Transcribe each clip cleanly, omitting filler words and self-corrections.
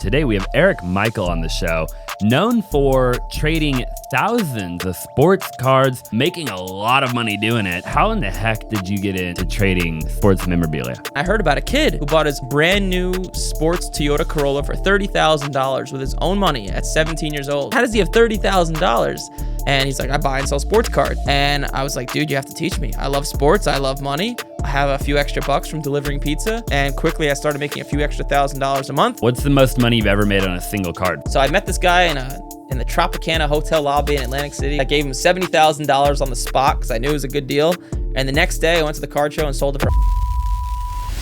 Today we have Eric Michael on the show, known for trading thousands of sports cards, making a lot of money doing it. How in the heck did you get into trading sports memorabilia? I heard about a kid who bought his brand new sports Toyota Corolla for $30,000 with his own money at 17 years old. How does he have $30,000? And he's like, I buy and sell sports cards. And I was like, dude, you have to teach me. I love sports. I love money. I have a few extra bucks from delivering pizza. And quickly I started making a few extra $1,000 a month. What's the most money you've ever made on a single card? So I met this guy in the Tropicana hotel lobby in Atlantic City. I gave him $70,000 on the spot because I knew it was a good deal. And the next day I went to the card show and sold it for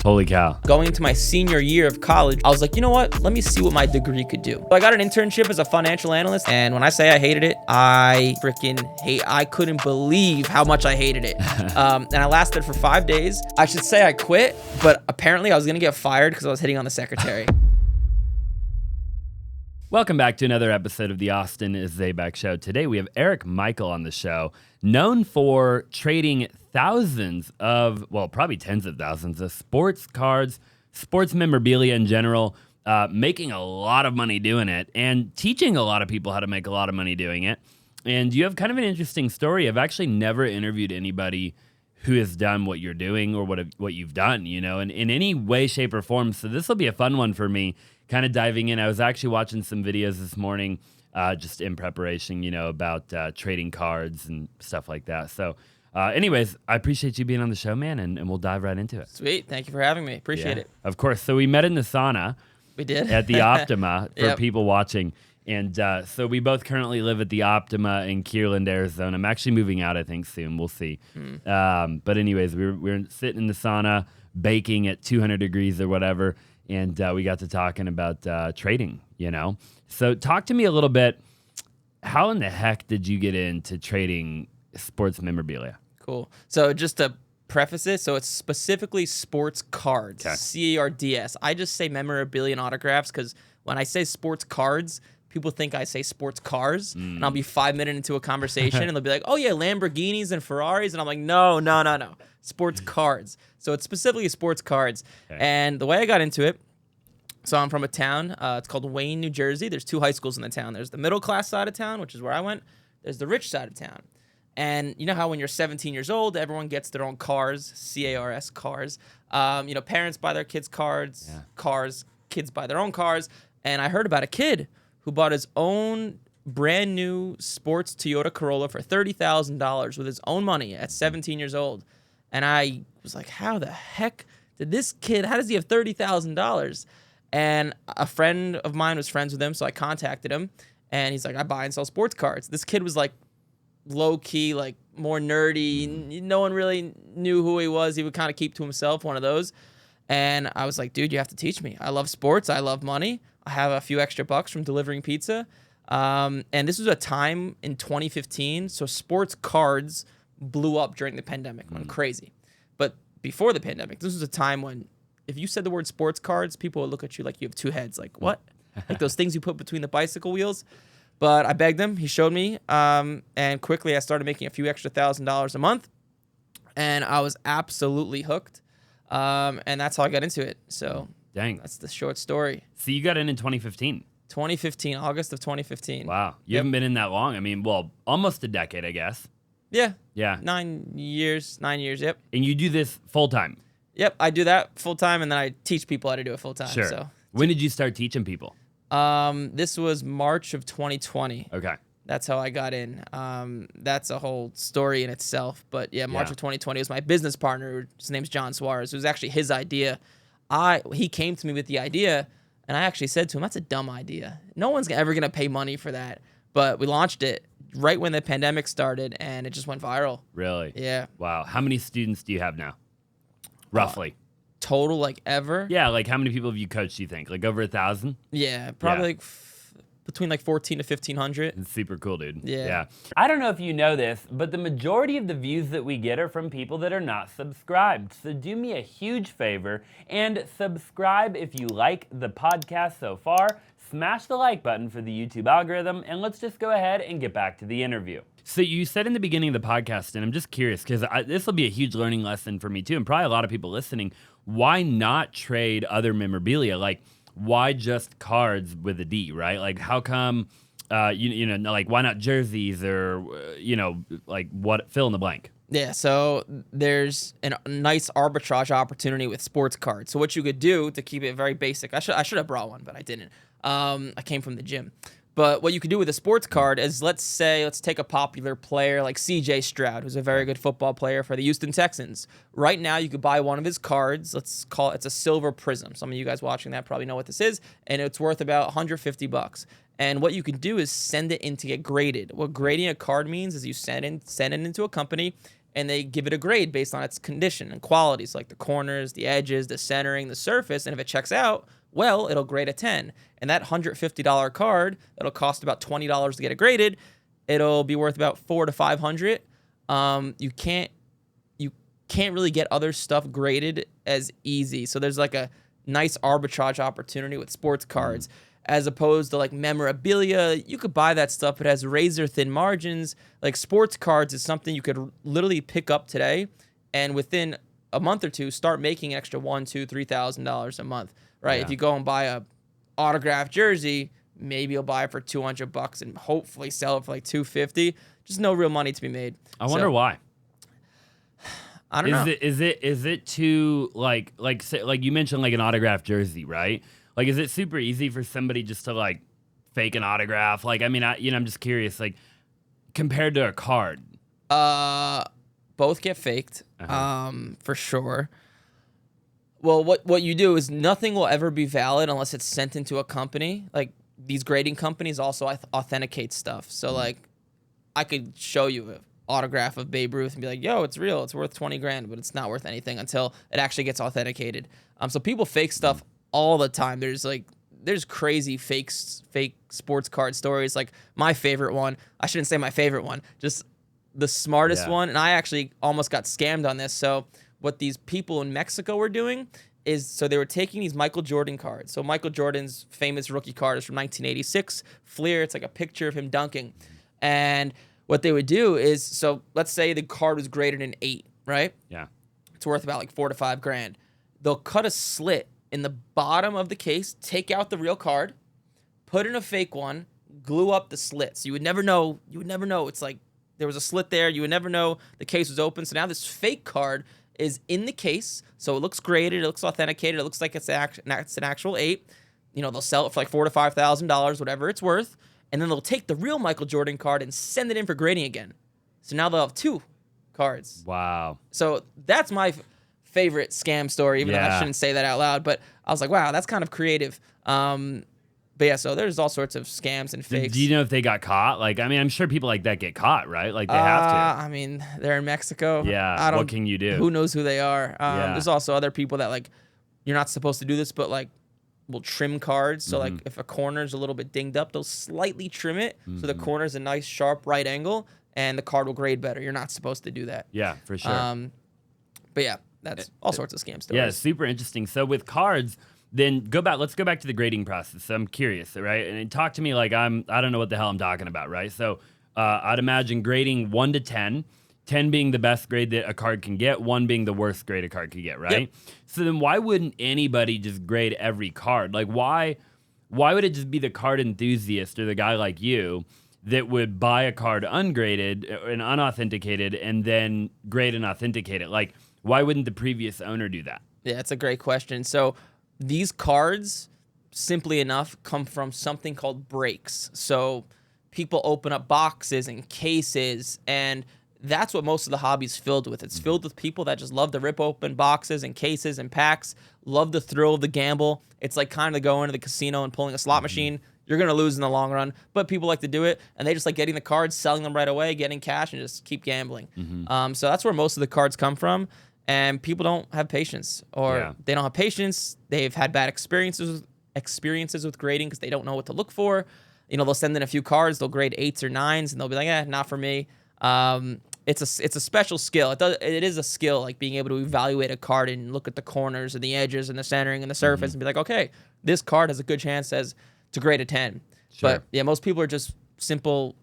Holy cow. Going into my senior year of college, I was like, you know what? Let me see what my degree could do. So I got an internship as a financial analyst, and when I say I hated it, I couldn't believe how much I hated it. And I lasted for 5 days. I should say I quit, but apparently I was gonna get fired because I was hitting on the secretary. Welcome back to another episode of the Austin is Zaback Show. Today we have Eric Michael on the show, known for trading thousands of, well, probably tens of thousands of sports cards, sports memorabilia in general, making a lot of money doing it, and teaching a lot of people how to make a lot of money doing it. And you have kind of an interesting story. I've actually never interviewed anybody who has done what you're doing or what you've done, you know, in any way, shape, or form. So this will be a fun one for me, kind of diving in. I was actually watching some videos this morning, just in preparation, you know, about trading cards and stuff like that. So anyways, I appreciate you being on the show, man, and we'll dive right into it. Sweet. Thank you for having me. Appreciate it. Of course. So we met in the sauna. We did. At the Optima for Yep. people watching. And so we both currently live at the Optima in Kierland, Arizona. I'm actually moving out, I think, soon. We'll see. But anyways, we're sitting in the sauna, baking at 200 degrees or whatever, and we got to talking about trading, you know? So talk to me a little bit. How in the heck did you get into trading sports memorabilia? Cool. So just to preface it, so it's specifically sports cards, Okay. C-A-R-D-S. I just say memorabilia and autographs because when I say sports cards, people think I say sports cars, and I'll be 5 minutes into a conversation, and they'll be like, oh yeah, Lamborghinis and Ferraris, and I'm like, no, sports cards. So it's specifically sports cards. Okay. And the way I got into it, so I'm from a town, it's called Wayne, New Jersey. There's two high schools in the town. There's the middle class side of town, which is where I went. There's the rich side of town. And you know how when you're 17 years old, everyone gets their own cars, C-A-R-S, cars. You know, parents buy their kids cars, cars, kids buy their own cars. And I heard about a kid who bought his own brand new sports Toyota Corolla for $30,000 with his own money at 17 years old. And I was like, how the heck did this kid, how does he have $30,000? And a friend of mine was friends with him, so I contacted him. And he's like, I buy and sell sports cards. This kid was like low-key, like more nerdy. No one really knew who he was. He would kind of keep to himself, one of those. And I was like, dude, you have to teach me. I love sports. I love money. I have a few extra bucks from delivering pizza. And this was a time in 2015. So sports cards blew up during the pandemic. Went crazy. But before the pandemic, this was a time when if you said the word sports cards, people would look at you like you have two heads. Like, what? Like those things you put between the bicycle wheels. But I begged him. He showed me. And quickly I started making a few extra $1,000 a month. And I was absolutely hooked. And that's how I got into it. So Dang. that's the short story. So you got in 2015. 2015, August of 2015. Wow. You haven't been in that long. I mean, well, almost a decade, I guess. Yeah. Yeah. 9 years, yep. And you do this full time. Yep, I do that full time, and then I teach people how to do it full time. Sure. So When did you start teaching people? this was March of 2020. Okay. That's how I got in. That's a whole story in itself. But yeah, March Yeah. of 2020 was my business partner. His name's John Suarez. It was actually his idea. He came to me with the idea, and I actually said to him, that's a dumb idea. No one's ever going to pay money for that. But we launched it right when the pandemic started, and it just went viral. Really? Yeah. Wow. How many students do you have now? Roughly. Total, like, ever? Yeah, like how many people have you coached, do you think? Like over 1,000? Yeah, probably like between like 14 to 1,500. It's super cool, dude. Yeah. I don't know if you know this, but the majority of the views that we get are from people that are not subscribed. So do me a huge favor and subscribe if you like the podcast so far. Smash the like button for the YouTube algorithm, and let's just go ahead and get back to the interview. So you said in the beginning of the podcast, and I'm just curious, because this will be a huge learning lesson for me too, and probably a lot of people listening, why not trade other memorabilia? Like, why just cards with a D, right? Like, how come, like, why not jerseys or, like, what, fill in the blank? Yeah, so there's a nice arbitrage opportunity with sports cards. So what you could do to keep it very basic, I should have brought one, but I didn't. I came from the gym. But what you could do with a sports card is, let's take a popular player like C.J. Stroud, who's a very good football player for the Houston Texans. Right now, you could buy one of his cards. Let's call it's a silver prism. Some of you guys watching that probably know what this is, and it's worth about $150. And what you can do is send it in to get graded. What grading a card means is you send it into a company, and they give it a grade based on its condition and qualities, like the corners, the edges, the centering, the surface. And if it checks out, well, it'll grade a 10. And that $150 card, that'll cost about $20 to get it graded, it'll be worth about $400 to $500. You can't really get other stuff graded as easy. So there's like a nice arbitrage opportunity with sports cards. As opposed to like memorabilia, you could buy that stuff. It has razor thin margins. Like sports cards is something you could literally pick up today, and within a month or two, start making an extra $1,000, $2,000, $3,000 a month. Right? Yeah. If you go and buy a autographed jersey, maybe you'll buy it for $200 and hopefully sell it for like $250. Just no real money to be made. I wonder why. I don't know. Is it too like you mentioned, like an autographed jersey, right? Like, is it super easy for somebody just to like fake an autograph? Like, I mean, I'm just curious, like, compared to a card. Both get faked, for sure. Well, what you do is nothing will ever be valid unless it's sent into a company. Like, these grading companies also authenticate stuff. So, like, I could show you an autograph of Babe Ruth and be like, yo, it's real. It's worth $20,000, but it's not worth anything until it actually gets authenticated. So people fake stuff all the time. There's crazy fake sports card stories. Like, my favorite one, I shouldn't say my favorite one, just the smartest one. And I actually almost got scammed on this. So what these people in Mexico were doing is, so they were taking these Michael Jordan cards. So Michael Jordan's famous rookie card is from 1986. Fleer, it's like a picture of him dunking. And what they would do is, so let's say the card was graded an 8, right? Yeah. It's worth about like $4,000 to $5,000. They'll cut a slit in the bottom of the case, take out the real card, put in a fake one, glue up the slit. So you would never know. It's like there was a slit there. You would never know the case was open. So now this fake card is in the case. So it looks graded. It looks authenticated. It looks like it's an actual 8. They'll sell it for like $4,000 to $5,000, whatever it's worth. And then they'll take the real Michael Jordan card and send it in for grading again. So now they'll have 2 cards. Wow. So that's my favorite scam story, even though I shouldn't say that out loud. But I was like, wow, that's kind of creative. But yeah, so there's all sorts of scams and fakes. Do you know if they got caught? Like, I mean, I'm sure people like that get caught, right? Like, they have to. I mean, they're in Mexico. Yeah. What can you do? Who knows who they are? There's also other people that, like, you're not supposed to do this, but like, will trim cards. So like, if a corner's a little bit dinged up, they'll slightly trim it so the corner's a nice sharp right angle, and the card will grade better. You're not supposed to do that. Yeah, for sure. But yeah, that's all sorts of scam stories. Yeah, super interesting. So with cards, then let's go back to the grading process. So I'm curious, right? And talk to me like I don't know what the hell I'm talking about, right? So I'd imagine grading 1 to 10, 10 being the best grade that a card can get, 1 being the worst grade a card can get, right? Yep. So then why wouldn't anybody just grade every card? Like, why would it just be the card enthusiast or the guy like you that would buy a card ungraded and unauthenticated and then grade and authenticate it? Like, why wouldn't the previous owner do that? Yeah, that's a great question. So these cards, simply enough, come from something called breaks. So people open up boxes and cases, and that's what most of the hobby's filled with. It's filled with people that just love to rip open boxes and cases and packs, love the thrill of the gamble. It's like kind of going to the casino and pulling a slot machine. You're going to lose in the long run, but people like to do it, and they just like getting the cards, selling them right away, getting cash, and just keep gambling. So that's where most of the cards come from, and people don't have patience, or they don't have patience. They've had bad experiences with grading because they don't know what to look for. They'll send in a few cards, they'll grade 8s or 9s, and they'll be like, not for me. It's a special skill. It is a skill, like being able to evaluate a card and look at the corners and the edges and the centering and the surface and be like, okay, this card has a good chance to grade a 10. Sure. But yeah, most people are just simple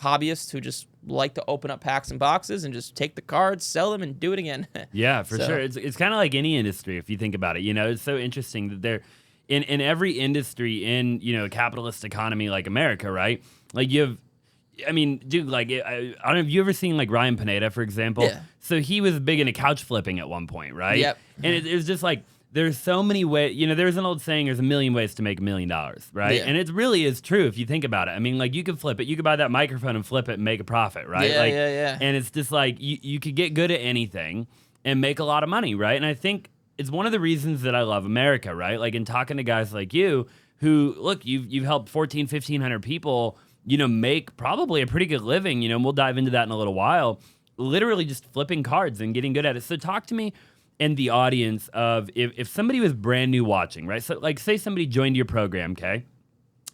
hobbyists who just like to open up packs and boxes and just take the cards, sell them, and do it again. Yeah, for sure. It's kind of like any industry if you think about it. It's so interesting that in every industry in, a capitalist economy like America, right? Like dude, like, I don't know, have you ever seen like Ryan Pineda, for example? Yeah. So he was big into couch flipping at one point, right? Yep. And it was just like, there's so many ways, there's an old saying, there's a million ways to make $1 million, right? Yeah. And it really is true if you think about it. I mean, like, you could flip it. You could buy that microphone and flip it and make a profit, right? Yeah, like, yeah. And it's just like, you could get good at anything and make a lot of money, right? And I think it's one of the reasons that I love America, right? Like, in talking to guys like you who, look, you've helped 1,500 people, make probably a pretty good living, and we'll dive into that in a little while, literally just flipping cards and getting good at it. So talk to me and the audience of if somebody was brand new watching, right? So like, say somebody joined your program, okay?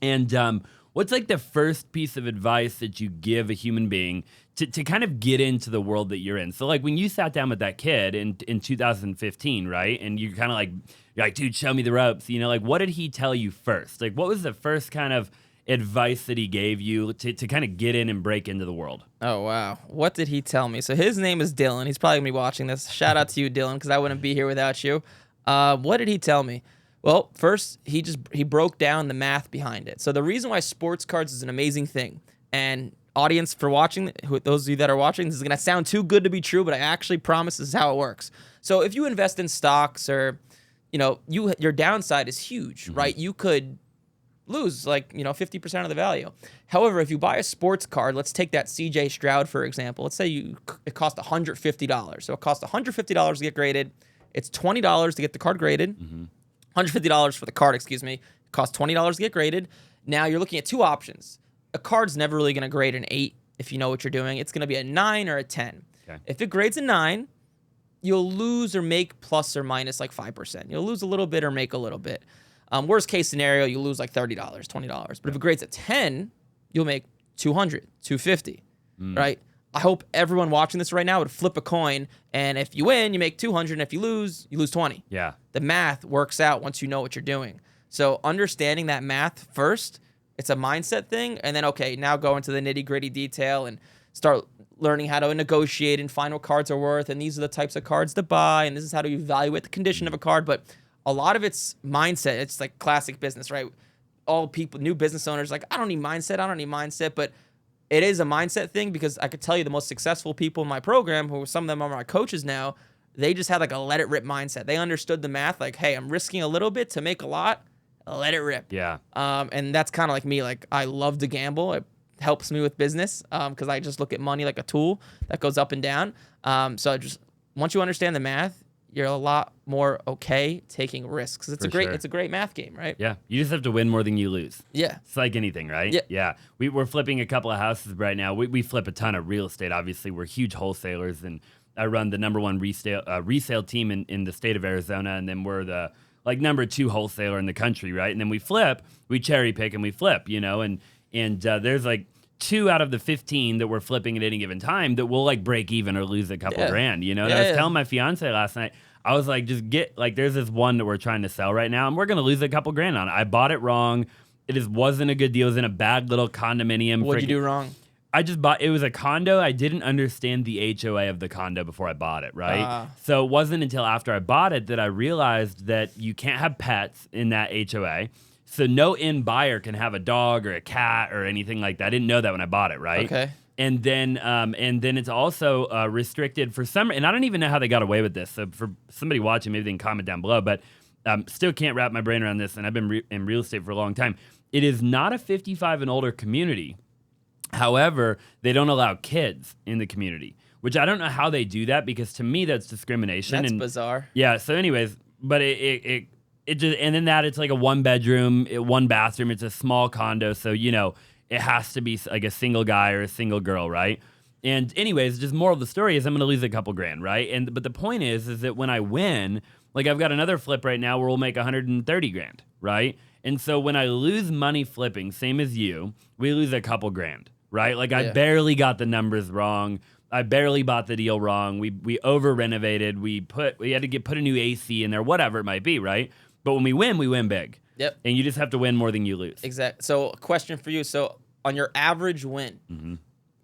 And what's like the first piece of advice that you give a human being to kind of get into the world that you're in? So like, when you sat down with that kid in 2015, right? And you're kind of like, you're like, dude, show me the ropes. Like, what did he tell you first? Like, what was the first kind of advice that he gave you to kind of get in and break into the world? Oh, wow. What did he tell me? So his name is Dylan. He's probably going to be watching this. Shout out to you, Dylan, because I wouldn't be here without you. What did he tell me? Well, first, he broke down the math behind it. So the reason why sports cards is an amazing thing, and audience for watching, those of you that are watching, this is going to sound too good to be true, but I actually promise this is how it works. So if you invest in stocks or, your downside is huge, right? You could lose 50% of the value. However, if you buy a sports card, let's take that CJ Stroud, for example. Let's say it cost $150. So it costs $150 to get graded. It's $20 to get the card graded. $150 for the card, excuse me. It costs $20 to get graded. Now you're looking at two options. A card's never really going to grade an 8 if you know what you're doing. It's going to be a 9 or a 10. Okay. If it grades a 9, you'll lose or make plus or minus 5%. You'll lose a little bit or make a little bit. Worst case scenario, you lose $30, $20. But if it grades a 10, you'll make $200, $250, right? I hope everyone watching this right now would flip a coin, and if you win, you make $200, and if you lose 20. Yeah. The math works out once you know what you're doing. So understanding that math first, it's a mindset thing, and then, okay, now go into the nitty-gritty detail and start learning how to negotiate and find what cards are worth, and these are the types of cards to buy, and this is how to evaluate the condition of a card, but a lot of it's mindset. It's like classic business, right? All people, new business owners, like, I don't need mindset, but it is a mindset thing, because I could tell you the most successful people in my program, who some of them are my coaches now, they just had a let it rip mindset. They understood the math, like, hey, I'm risking a little bit to make a lot, let it rip. Yeah. And that's kind of like me. Like, I love to gamble. It helps me with business because I just look at money like a tool that goes up and down. So just once you understand the math, you're a lot more okay taking risks. It's a great math game, right? Yeah. You just have to win more than you lose. Yeah. It's like anything, right? Yeah. Yeah. We're flipping a couple of houses right now. We flip a ton of real estate. Obviously, we're huge wholesalers, and I run the number one resale team in the state of Arizona, and then we're the number 2 wholesaler in the country, right? And then we cherry pick and we flip, and there's 2 out of the 15 that we're flipping at any given time that will break even or lose a couple grand, And I was telling my fiance last night, I was like, just get, there's this one that we're trying to sell right now, and we're going to lose a couple grand on it. I bought it wrong. It wasn't a good deal. It was in a bad little condominium. What'd you do wrong? I just bought, it was a condo. I didn't understand the HOA of the condo before I bought it, right? So it wasn't until after I bought it that I realized that you can't have pets in that HOA. So no end buyer can have a dog or a cat or anything like that. I didn't know that when I bought it, right? Okay. And then it's also restricted for some, and I don't even know how they got away with this. So for somebody watching, maybe they can comment down below, but still can't wrap my brain around this, and I've been in real estate for a long time. It is not a 55 and older community. However, they don't allow kids in the community, which I don't know how they do that, because to me that's discrimination. That's bizarre. Yeah. So, anyways, but it just, and then it's like a 1-bedroom, 1 bathroom. It's a small condo, so it has to be like a single guy or a single girl, right? And anyways, just moral of the story is I'm going to lose a couple grand, right? But the point is that when I win, I've got another flip right now where we'll make 130 grand, right? And so when I lose money flipping, same as you, we lose a couple grand, right? I barely got the numbers wrong. I barely bought the deal wrong. We over renovated. We had to put a new AC in there, whatever it might be, right? But when we win big. Yep. And you just have to win more than you lose. Exactly. So, a question for you. So, on your average win,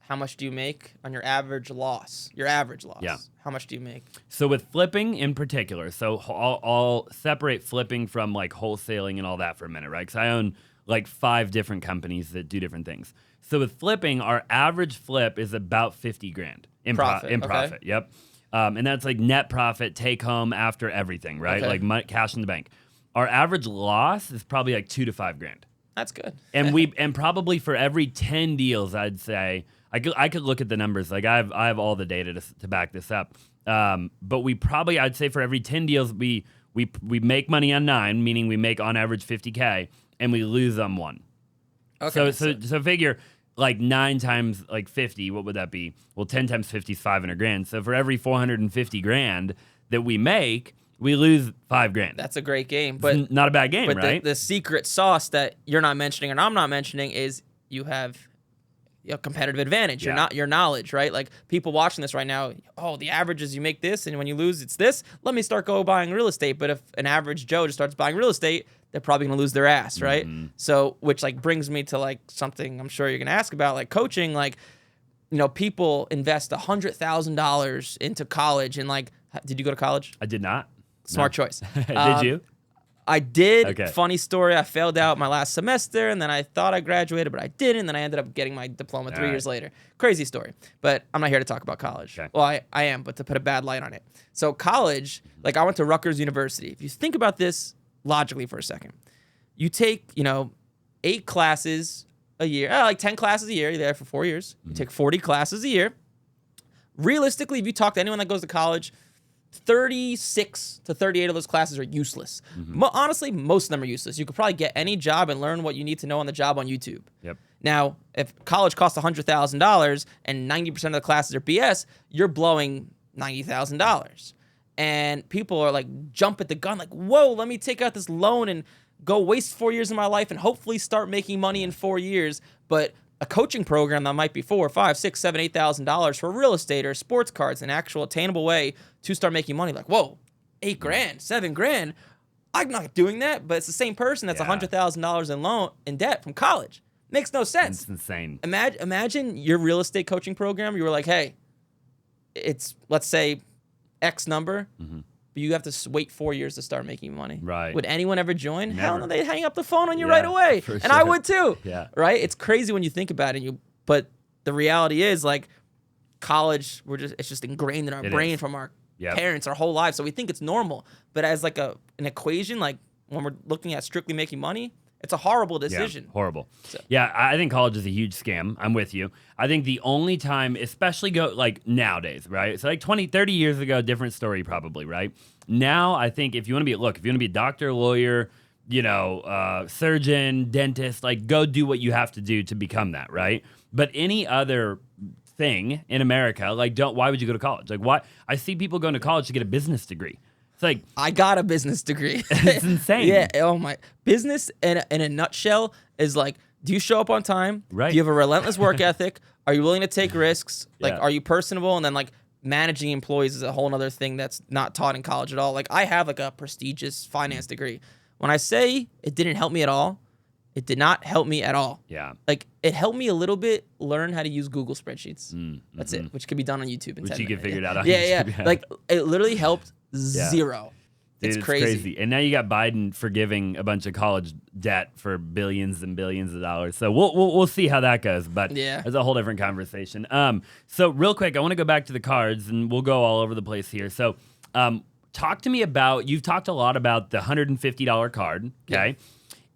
how much do you make on your average loss? Your average loss. Yeah. How much do you make? So with flipping in particular, so I'll separate flipping from like wholesaling and all that for a minute, right? Because I own like 5 different companies that do different things. So with flipping, our average flip is about 50 grand in Profit. profit. Yep. And that's like net profit, take home after everything, right? Okay. Like cash in the bank. Our average loss is probably like 2 to 5 grand. That's good. And probably for every 10 deals, I'd say I could look at the numbers. Like I have all the data to back this up. But we probably, I'd say for every 10 deals, we make money on 9, meaning we make on average 50K, and we lose on 1. Okay. So figure like 9 times like 50, what would that be? Well, 10 times 50 is 500 grand. So for every 450 grand that we make, we lose 5 grand. That's a great game, but it's not a bad game, but right? the secret sauce that you're not mentioning and I'm not mentioning is you have a competitive advantage. Yeah. Your knowledge, right? Like people watching this right now, oh, the average is you make this, and when you lose, it's this. Let me start buying real estate. But if an average Joe just starts buying real estate, they're probably gonna lose their ass, right? Mm-hmm. So, which like brings me to like something I'm sure you're gonna ask about, like coaching. Like, people invest $100,000 into college, and like, did you go to college? I did not. Smart choice. Did you? I did. Okay. Funny story. I failed out my last semester, and then I thought I graduated, but I didn't. Then I ended up getting my diploma 3 years later. Crazy story. But I'm not here to talk about college. Okay. Well, I am, but to put a bad light on it. So college, like I went to Rutgers University. If you think about this logically for a second, you take, 8 classes a year, like 10 classes a year. You're there for 4 years. You take 40 classes a year. Realistically, if you talk to anyone that goes to college, 36 to 38 of those classes are useless. Honestly, most of them are useless. You could probably get any job and learn what you need to know on the job on YouTube. Yep. Now, if college costs $100,000 and 90% of the classes are BS, you're blowing $90,000. And people are like, jump at the gun, like, whoa, let me take out this loan and go waste 4 years of my life and hopefully start making money in 4 years. But a coaching program that might be $4,000, $5,000, $6,000, $7,000, $8,000 for real estate or sports cards, an actual attainable way to start making money. Like, whoa, $8 grand, $7 grand. I'm not doing that, but it's the same person that's $100,000 in debt from college. Makes no sense. It's insane. Imagine your real estate coaching program. You were like, hey, it's, let's say, X number, but you have to wait 4 years to start making money. Right. Would anyone ever join? Never. Hell no, they'd hang up the phone on you Yeah, right away. for And sure. I would too. Yeah. Right? It's crazy when you think about it. But the reality is, like, college, it's just ingrained in our brain from our parents our whole lives. So we think it's normal. But as like an equation, like when we're looking at strictly making money, it's a horrible decision. Yeah, horrible. Yeah, I think college is a huge scam. I'm with you. I think the only time, especially like nowadays, right? So like 20, 30 years ago, different story probably, right? Now, I think if you want to be a doctor, lawyer, surgeon, dentist, like go do what you have to do to become that, right? But any other thing in America, like why would you go to college? Like why? I see people going to college to get a business degree. It's like, I got a business degree. It's insane. Yeah. Oh my. Business in a nutshell is like, do you show up on time? Right. Do you have a relentless work ethic? Are you willing to take risks? Like, Yeah. are you personable? And then like managing employees is a whole other thing that's not taught in college at all. Like I have like a prestigious finance degree. When I say it didn't help me at all, it did not help me at all. Yeah. Like it helped me a little bit learn how to use Google spreadsheets. That's it, which can be done on YouTube in Which 10 you can minutes. figure it out on Yeah. YouTube. Like it literally helped zero. Dude, It's crazy. And now you got Biden forgiving a bunch of college debt for billions and billions of dollars. So we'll see how that goes. But it's a whole different conversation. So real quick, I want to go back to the cards, and we'll go all over the place here. So talk to me about, you've talked a lot about the $150 card, okay?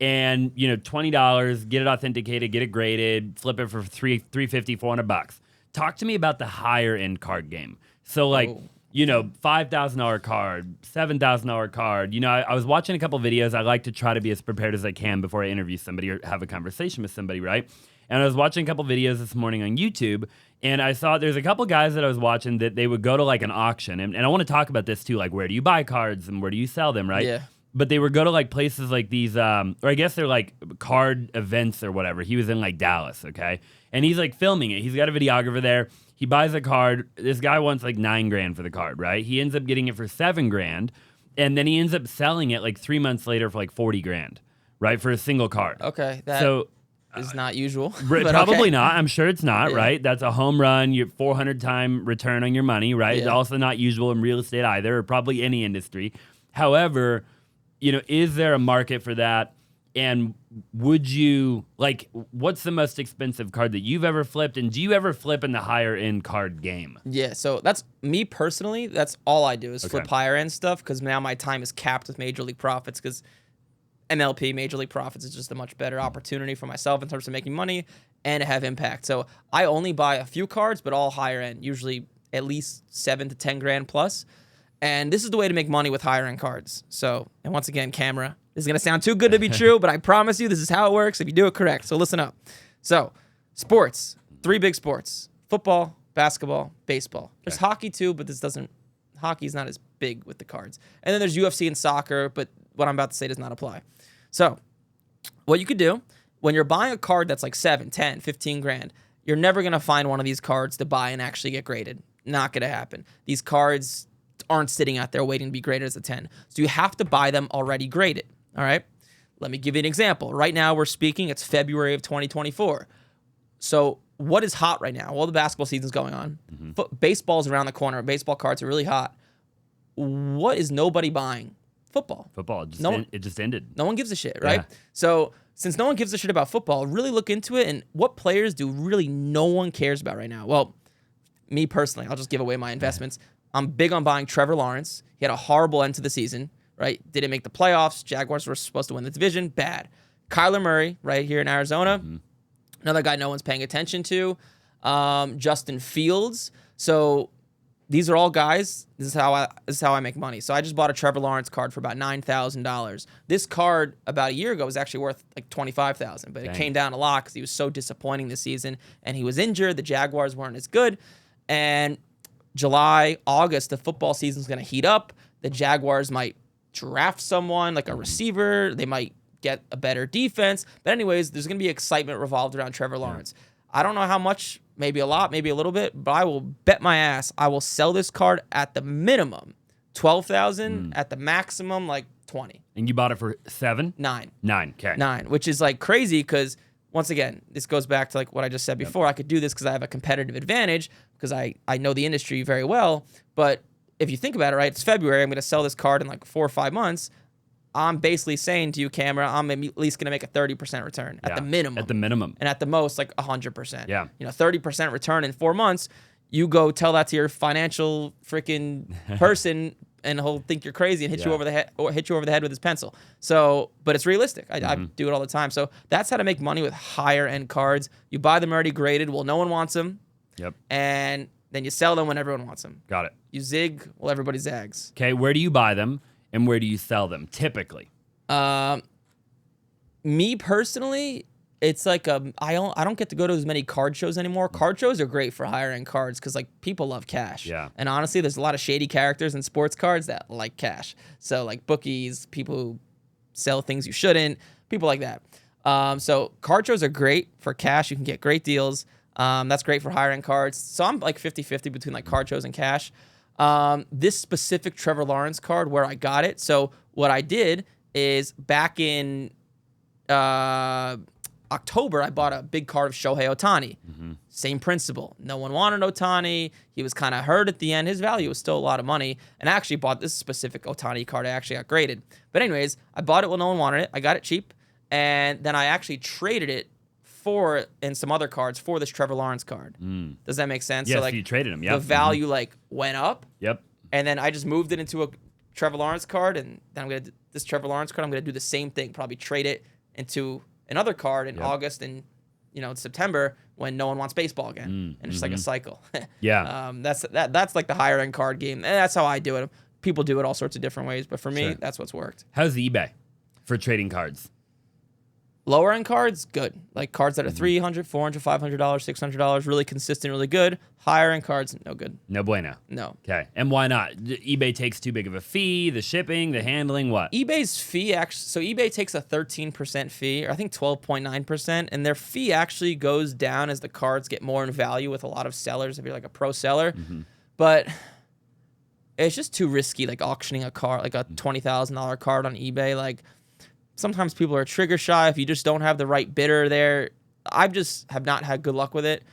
Yeah. And $20, get it authenticated, get it graded, flip it for $350, $400. Talk to me about the higher end card game. So like. Oh. $5,000 card, $7,000 card. I was watching a couple videos. I like to try to be as prepared as I can before I interview somebody or have a conversation with somebody, right? And I was watching a couple videos this morning on YouTube, and I saw there's a couple guys that I was watching that they would go to like an auction. And I want to talk about this too, like where do you buy cards and where do you sell them, right? Yeah. But they would go to like places like these, or I guess they're like card events or whatever. He was in like Dallas, okay? And he's like filming it. He's got a videographer there. He buys a card. This guy wants like $9 grand for the card, right? He ends up getting it for $7 grand, and then he ends up selling it like 3 months later for like 40 grand, right? For a single card. Okay. So is not usual. Probably okay. not. I'm sure it's not, Yeah. right? That's a home run, you 400-time return on your money, right? It's Yeah. also not usual in real estate either, or probably any industry. However, is there a market for that? And would you, what's the most expensive card that you've ever flipped? And do you ever flip in the higher end card game? Yeah, so that's me personally. That's all I do is flip higher end stuff because now my time is capped with Major League Profits because MLP, Major League Profits, is just a much better opportunity for myself in terms of making money and to have impact. So I only buy a few cards, but all higher end, usually at least 7 to 10 grand plus. And this is the way to make money with higher end cards. So, and once again, camera, this is going to sound too good to be true, but I promise you this is how it works if you do it correct. So listen up. So sports, 3 big sports: football, basketball, baseball. There's hockey too, but hockey's not as big with the cards. And then there's UFC and soccer, but what I'm about to say does not apply. So what you could do when you're buying a card that's like 7, 10, 15 grand, you're never going to find one of these cards to buy and actually get graded. Not going to happen. These cards aren't sitting out there waiting to be graded as a 10. So you have to buy them already graded. All right. Let me give you an example. Right now we're speaking, it's February of 2024. So what is hot right now? Well, the basketball season's going on. Baseball's around the corner. Baseball cards are really hot. What is nobody buying? Football. Football. It just ended. No one gives a shit, right? Yeah. So since no one gives a shit about football, really look into it. And what players do really no one cares about right now? Well, me personally, I'll just give away my investments. I'm big on buying Trevor Lawrence. He had a horrible end to the season, right? Didn't make the playoffs. Jaguars were supposed to win the division. Bad. Kyler Murray, right here in Arizona. Another guy no one's paying attention to. Justin Fields. So these are all guys. This is how I make money. So I just bought a Trevor Lawrence card for about $9,000. This card about a year ago was actually worth like $25,000, but it came down a lot because he was so disappointing this season and he was injured. The Jaguars weren't as good, and July, August, the football season's going to heat up. The Jaguars might draft someone like a receiver. They might get a better defense. But anyways, there's going to be excitement revolved around Trevor Lawrence. I don't know how much, maybe a lot, maybe a little bit, but I will bet my ass I will sell this card at the minimum $12,000, at the maximum like 20. And you bought it for 7? 9. 9. Okay. 9, which is like crazy because once again, this goes back to like what I just said before. I could do this because I have a competitive advantage because I know the industry very well. But if you think about it, right, it's February. I'm going to sell this card in like 4 or 5 months. I'm basically saying to you, camera, I'm at least going to make a 30% return at the minimum. At the minimum. And at the most, like 100%. Yeah. 30% return in 4 months. You go tell that to your financial freaking person, and he'll think you're crazy and hit you over the head with his pencil. So, but it's realistic. I do it all the time. So that's how to make money with higher end cards. You buy them already graded. Well, no one wants them. Yep. And then you sell them when everyone wants them. Got it. You zig, well, everybody zags. Okay. Where do you buy them and where do you sell them typically? Me personally, it's like I don't get to go to as many card shows anymore. Card shows are great for higher end cards because like people love cash. Yeah. And honestly, there's a lot of shady characters in sports cards that like cash. So like bookies, people who sell things you shouldn't, people like that. So card shows are great for cash. You can get great deals. That's great for higher end cards. So I'm like 50-50 between like card shows and cash. This specific Trevor Lawrence card where I got it. So what I did is back in October, I bought a big card of Shohei Ohtani. Same principle. No one wanted Ohtani. He was kind of hurt at the end. His value was still a lot of money. And I actually bought this specific Ohtani card. I actually got graded. But anyways, I bought it when no one wanted it. I got it cheap. And then I actually traded it and some other cards for this Trevor Lawrence card. Does that make sense? Yes, so like you traded him. Yep. The value like went up. Yep. And then I just moved it into a Trevor Lawrence card. And then this Trevor Lawrence card, I'm going to do the same thing. Probably trade it into another card in August and September when no one wants baseball again, and just like a cycle. That's like the higher end card game, and that's how I do it. People do it all sorts of different ways, but for me, that's what's worked. How's eBay for trading cards? Lower end cards, good. Like cards that are $300, $400, $500, $600, really consistent, really good. Higher end cards, no good. No bueno. No. Okay. And why not? eBay takes too big of a fee, the shipping, the handling, what? eBay's fee so eBay takes a 13% fee, or I think 12.9%, and their fee actually goes down as the cards get more in value with a lot of sellers if you're like a pro seller. But it's just too risky, like auctioning a card, like a $20,000 card on eBay. Like sometimes people are trigger shy. If you just don't have the right bidder there, I just have not had good luck with it.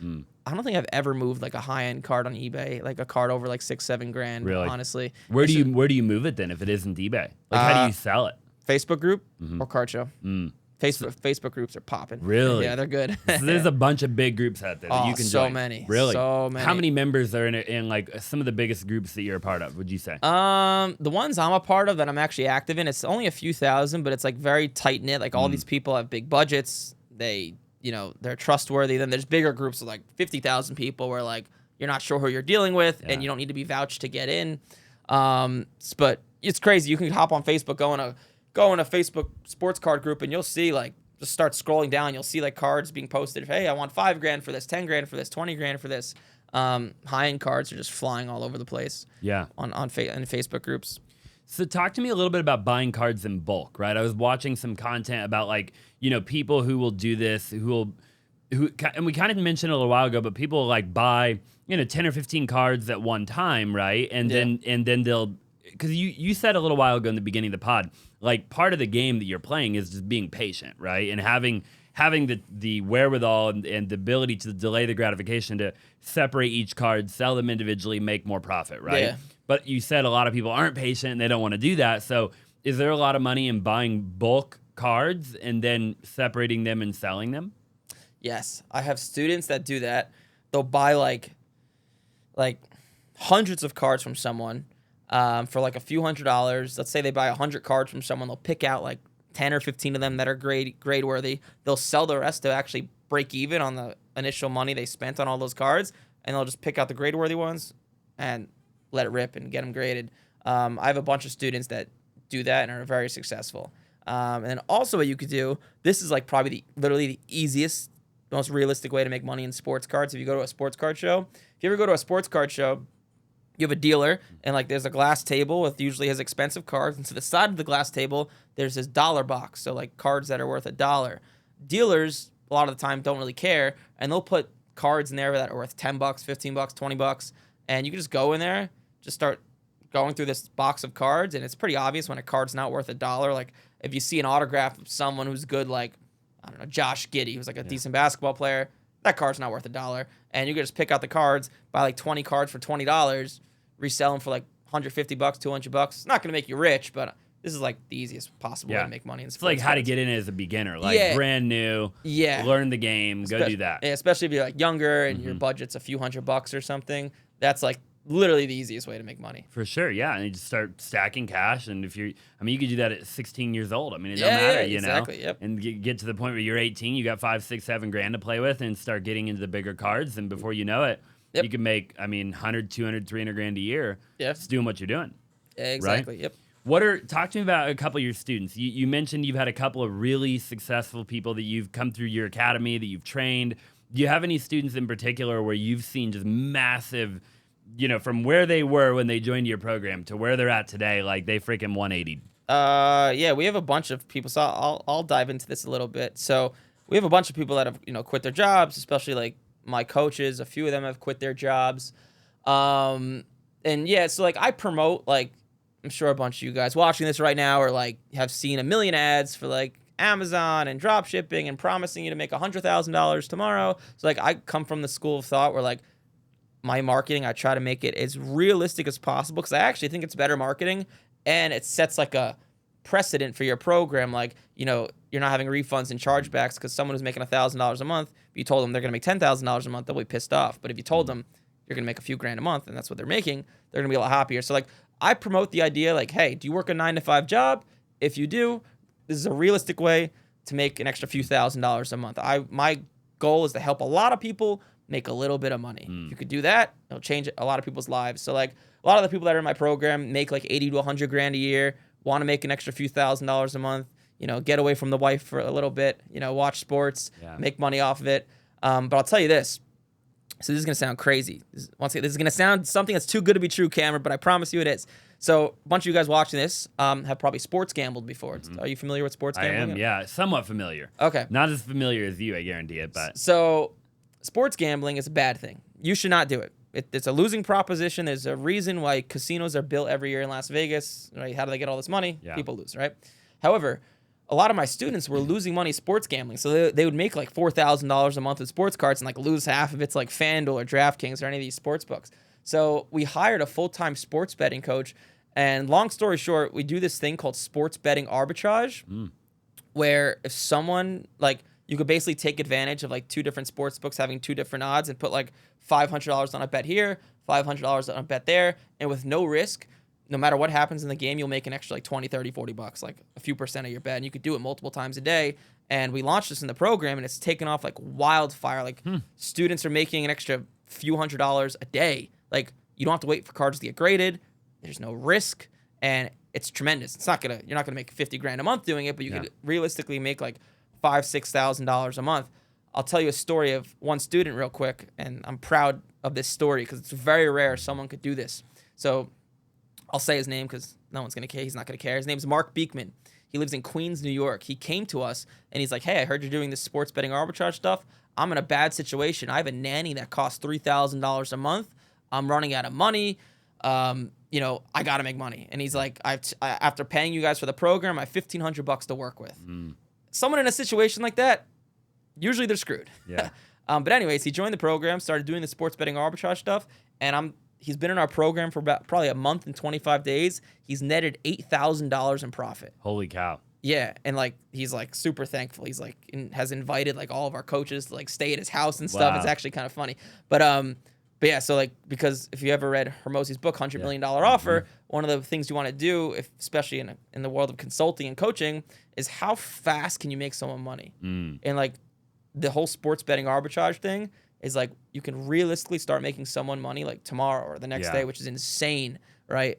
I don't think I've ever moved like a high-end card on eBay, like a card over like $6-7 grand. Really? Honestly, Where do you move it then if it isn't eBay? Like how do you sell it? Facebook group or card show? Facebook groups are popping. Really? Yeah, they're good. So there's a bunch of big groups out there that you can so join. many. Really? So many. How many members are in like some of the biggest groups that you're a part of, would you say? The ones I'm a part of that I'm actually active in, it's only a few thousand, but it's like very tight knit. Like all these people have big budgets. They're trustworthy. Then there's bigger groups of like 50,000 people where like you're not sure who you're dealing with and you don't need to be vouched to get in. But it's crazy. You can hop on Facebook, go in a Facebook sports card group, and you'll see like, just start scrolling down. You'll see like cards being posted. Hey, I want $5,000 for this, $10,000 for this, $20,000 for this. High-end cards are just flying all over the place. Yeah. In Facebook groups. So talk to me a little bit about buying cards in bulk, right? I was watching some content about like, people who will do this, and we kind of mentioned it a little while ago, but people like buy, 10 or 15 cards at one time, right? And then they'll, because you said a little while ago in the beginning of the pod, like part of the game that you're playing is just being patient, right? And having the wherewithal and the ability to delay the gratification to separate each card, sell them individually, make more profit, right? Yeah. But you said a lot of people aren't patient and they don't want to do that. So is there a lot of money in buying bulk cards and then separating them and selling them? Yes. I have students that do that. They'll buy like hundreds of cards from someone for like a few $100s. Let's say they buy 100 cards from someone. They'll pick out like 10 or 15 of them that are grade worthy. They'll sell the rest to actually break even on the initial money they spent on all those cards, and they'll just pick out the grade worthy ones and let it rip and get them graded. I have a bunch of students that do that and are very successful. And then also what you could do, this is like probably literally the easiest, most realistic way to make money in sports cards. If you go to a sports card show, if you ever go to a sports card show, you have a dealer, and like there's a glass table with usually his expensive cards, and to the side of the glass table, there's this dollar box, so like cards that are worth $1. Dealers, a lot of the time, don't really care, and they'll put cards in there that are worth $10, $15, $20, and you can just go in there, just start going through this box of cards, and it's pretty obvious when a card's not worth $1. Like if you see an autograph of someone who's good, like, I don't know, Josh Giddey, who's like a decent basketball player, that card's not worth $1, and you can just pick out the cards, buy like 20 cards for $20, resell them for like $150, $200. It's not going to make you rich, but this is like the easiest possible way to make money in sports. It's like how to get in as a beginner, like brand new, learn the game, go do that. Yeah, especially if you're like younger and your budget's a few $100 or something. That's like literally the easiest way to make money. For sure, yeah. And you just start stacking cash, and you could do that at 16 years old. I mean, it don't matter, exactly, know. And get to the point where you're 18, you got $5, $6, $7 to play with, and start getting into the bigger cards, and before you know it, you can make, 100, 200, $300 a year just doing what you're doing. Yeah, exactly. Right? Yep. Talk to me about a couple of your students. You mentioned you've had a couple of really successful people that you've come through your academy, that you've trained. Do you have any students in particular where you've seen just massive, from where they were when they joined your program to where they're at today, like they freaking 180? Yeah, we have a bunch of people. So I'll dive into this a little bit. So we have a bunch of people that have, quit their jobs, especially like my coaches. A few of them have quit their jobs. So like I promote, like, I'm sure a bunch of you guys watching this right now are like have seen a million ads for like Amazon and drop shipping and promising you to make $100,000 tomorrow. So like I come from the school of thought where like my marketing, I try to make it as realistic as possible because I actually think it's better marketing and it sets like a precedent for your program. Like, you're not having refunds and chargebacks because someone who's making $1,000 a month, if you told them they're going to make $10,000 a month, they'll be pissed off. But if you told them you're going to make a few grand a month and that's what they're making, they're going to be a lot happier. So like I promote the idea like, hey, do you work a 9-to-5 job? If you do, this is a realistic way to make an extra few $1,000s a month. My goal is to help a lot of people make a little bit of money. If you could do that, it'll change a lot of people's lives. So like a lot of the people that are in my program make like 80 to 100 grand a year, want to make an extra few $1,000s a month, get away from the wife for a little bit, watch sports, make money off of it. But I'll tell you this. So this is going to sound crazy. This is going to sound something that's too good to be true, Cameron, but I promise you it is. So a bunch of you guys watching this have probably sports gambled before. Are you familiar with sports gambling? I am, yeah. Somewhat familiar. Okay. Not as familiar as you, I guarantee it, but. So sports gambling is a bad thing. You should not do it. It's a losing proposition. There's a reason why casinos are built every year in Las Vegas. Right? How do they get all this money? Yeah. People lose, right? However, a lot of my students were losing money sports gambling. So they would make like $4,000 a month with sports cards and like lose half of it's like FanDuel or DraftKings or any of these sports books. So we hired a full-time sports betting coach. And long story short, we do this thing called sports betting arbitrage, where if someone like you could basically take advantage of like two different sports books having two different odds and put like $500 on a bet here, $500 on a bet there, and with no risk, no matter what happens in the game, you'll make an extra like 20, 30, 40 bucks, like a few percent of your bet. And you could do it multiple times a day. And we launched this in the program and it's taken off like wildfire. Like students are making an extra few $100s a day. Like you don't have to wait for cards to get graded. There's no risk. And it's tremendous. You're not gonna make 50 grand a month doing it, but you could realistically make like $5,000-$6,000 a month. I'll tell you a story of one student real quick. And I'm proud of this story because it's very rare someone could do this. So I'll say his name because no one's going to care. He's not going to care. His name's Mark Beekman. He lives in Queens, New York. He came to us, and he's like, hey, I heard you're doing this sports betting arbitrage stuff. I'm in a bad situation. I have a nanny that costs $3,000 a month. I'm running out of money. I got to make money. And he's like, after paying you guys for the program, I have $1,500 to work with. Someone in a situation like that, usually they're screwed. Yeah. But anyways, he joined the program, started doing the sports betting arbitrage stuff, and he's been in our program for about probably a month and 25 days. He's netted $8,000 in profit. Holy cow. Yeah, and like he's like super thankful. He's like has invited like all of our coaches to like stay at his house and stuff. Wow. It's actually kind of funny. But yeah, so like because if you ever read Hermosi's book, $100 Million Offer, one of the things you want to do, especially in the world of consulting and coaching, is how fast can you make someone money? And like the whole sports betting arbitrage thing is like you can realistically start making someone money like tomorrow or the next day, which is insane, right?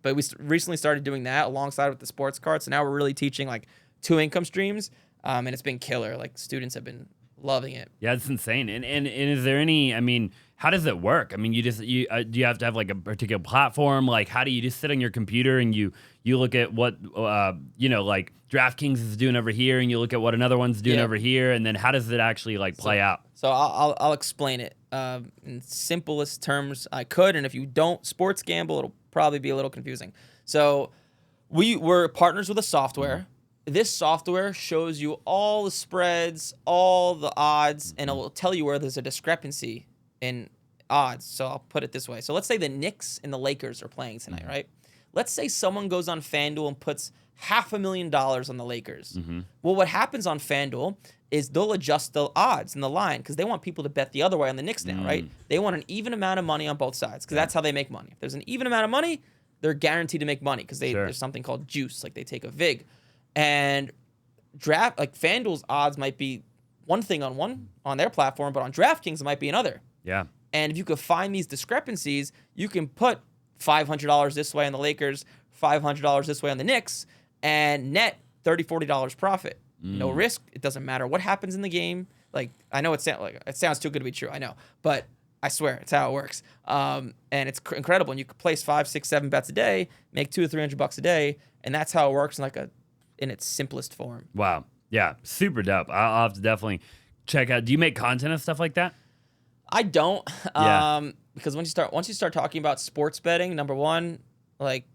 But we recently started doing that alongside with the sports cards. So now we're really teaching like 2 income streams, and it's been killer. Like students have been loving it. Yeah, it's insane. And is there any? I mean, how does it work? I mean, do you have to have like a particular platform? Like, how do you just sit on your computer and you look at what like DraftKings is doing over here, and you look at what another one's doing over here, and then how does it actually like play out? So I'll explain it in simplest terms I could, and if you don't sports gamble, it'll probably be a little confusing. So we're partners with a software. This software shows you all the spreads, all the odds, and it will tell you where there's a discrepancy in odds. So I'll put it this way. So let's say the Knicks and the Lakers are playing tonight, right? Let's say someone goes on FanDuel and puts $500,000 on the Lakers. Well, what happens on FanDuel is they'll adjust the odds and the line because they want people to bet the other way on the Knicks now, right? They want an even amount of money on both sides because that's how they make money. If there's an even amount of money, they're guaranteed to make money because there's something called juice, like they take a vig. And FanDuel's odds might be one thing on their platform, but on DraftKings it might be another. Yeah. And if you could find these discrepancies, you can put $500 this way on the Lakers, $500 this way on the Knicks, and net $30, $40 profit. No risk. It doesn't matter what happens in the game. Like I know it sounds too good to be true. I know, but I swear it's how it works. And it's incredible. And you could place 5, 6, 7 bets a day, make $200 or $300 a day, and that's how it works in its simplest form. Wow. Yeah. Super dope. I'll have to definitely check out. Do you make content of stuff like that? I don't. Because once you start talking about sports betting, number one, like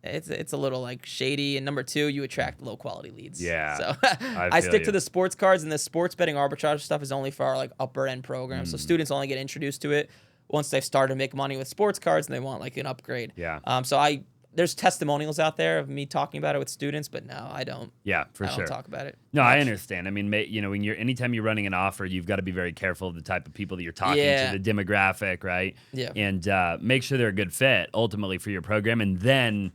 it's a little like shady, and number two, you attract low quality leads. Yeah. So I stick to the sports cards, and the sports betting arbitrage stuff is only for our like upper end programs. So students only get introduced to it once they've started to make money with sports cards and they want like an upgrade. Yeah. There's testimonials out there of me talking about it with students, but no, I don't. Yeah, for I sure. don't talk about it. No, I understand. I mean, when anytime you're running an offer, you've got to be very careful of the type of people that you're talking to, the demographic, right? Yeah. And make sure they're a good fit ultimately for your program, and then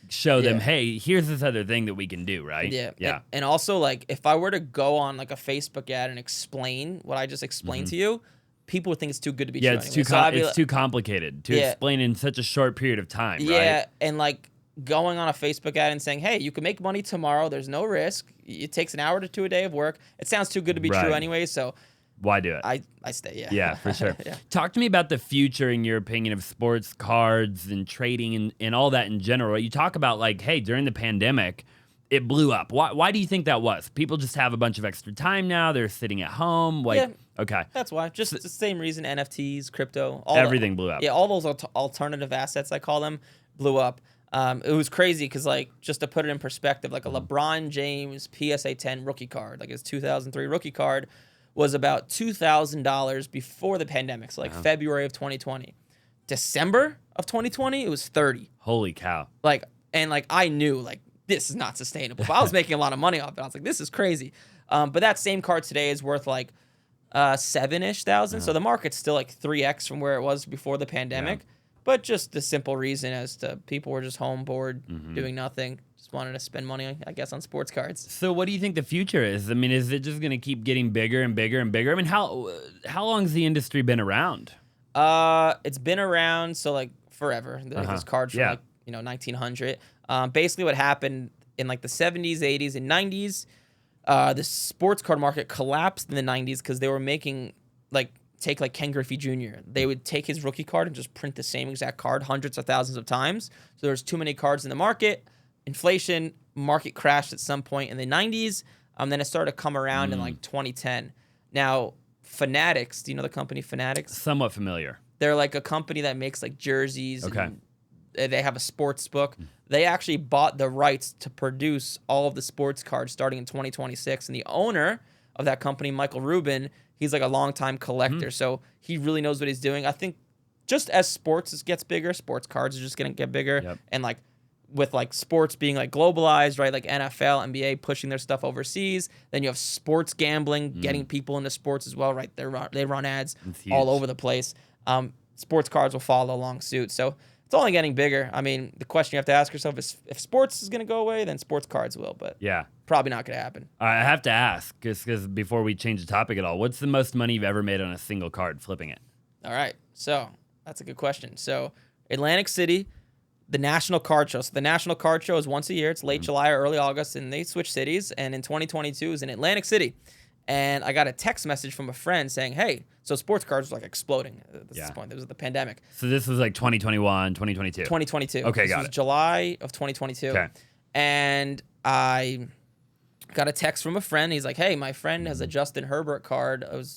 show them, hey, here's this other thing that we can do, right? Yeah. Yeah. And also, like, if I were to go on like a Facebook ad and explain what I just explained to you, people would think it's too good to be true. Yeah, it's too complicated to explain in such a short period of time, right? Yeah, and like going on a Facebook ad and saying, hey, you can make money tomorrow. There's no risk. It takes an hour to 2 a day of work. It sounds too good to be true anyway, so why do it? I stay, yeah. Yeah, for sure. Talk to me about the future, in your opinion, of sports cards and trading and all that in general. You talk about like, hey, during the pandemic, it blew up. Why do you think that was? People just have a bunch of extra time now. They're sitting at home. Okay. That's why. Just the same reason NFTs, crypto. Everything blew up. Yeah, all those alternative assets, I call them, blew up. It was crazy because, like, just to put it in perspective, like a LeBron James PSA 10 rookie card, like his 2003 rookie card, was about $2,000 before the pandemic, so like February of 2020. December of 2020, it was 30. Holy cow. Like, and like I knew like this is not sustainable. But I was making a lot of money off it. I was like, this is crazy. But that same card today is worth like 7-ish thousand. So the market's still like 3x from where it was before the pandemic. But just the simple reason as to people were just home bored, doing nothing. Just wanted to spend money, I guess, on sports cards. So what do you think the future is? I mean, is it just going to keep getting bigger and bigger and bigger? I mean, how long has the industry been around? It's been around so like forever. There's cards from like 1900. Basically, what happened in like the 70s, 80s, and 90s, the sports card market collapsed in the 90s because they were making take Ken Griffey Jr. They would take his rookie card and just print the same exact card hundreds of thousands of times. So there's too many cards in the market. Inflation, market crashed at some point in the 90s. Then it started to come around in like 2010. Now, Fanatics, do you know the company Fanatics? Somewhat familiar. They're like a company that makes like jerseys. Okay. And they have a sports book. They actually bought the rights to produce all of the sports cards starting in 2026. And the owner of that company, Michael Rubin, he's like a longtime collector. So he really knows what he's doing. I think just as sports gets bigger, sports cards are just going to get bigger. Yep. And like with like sports being like globalized, right? Like NFL, NBA pushing their stuff overseas. Then you have sports gambling, getting people into sports as well, right? They run ads all over the place. Sports cards will follow along suit. So it's only getting bigger. I mean, the question you have to ask yourself is if sports is going to go away, then sports cards will. But probably not going to happen. I have to ask, because before we change the topic at all, what's the most money you've ever made on a single card flipping it? All right. So that's a good question. So Atlantic City, the National Card Show. So the National Card Show is once a year. It's late July or early August, and they switch cities. And in 2022, it was in Atlantic City. And I got a text message from a friend saying, hey, so sports cards were like exploding at this point. It was the pandemic. So this was like 2021, 2022? 2022. Okay, this was July of 2022. Okay. And I got a text from a friend. He's like, hey, my friend has a Justin Herbert card. The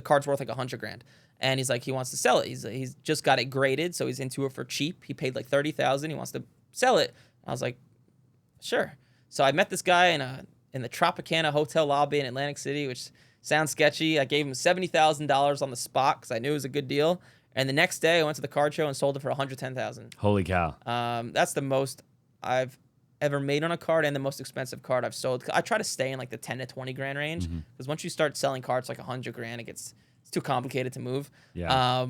card's worth like $100,000. And he's like, he wants to sell it. He's just got it graded, so he's into it for cheap. He paid like $30,000. He wants to sell it. I was like, sure. So I met this guy in the Tropicana hotel lobby in Atlantic City, which sounds sketchy. I gave him $70,000 on the spot because I knew it was a good deal. And the next day, I went to the card show and sold it for $110,000. Holy cow! That's the most I've ever made on a card and the most expensive card I've sold. I try to stay in like the 10 to 20 grand range because once you start selling cards like $100,000, it's too complicated to move. Yeah.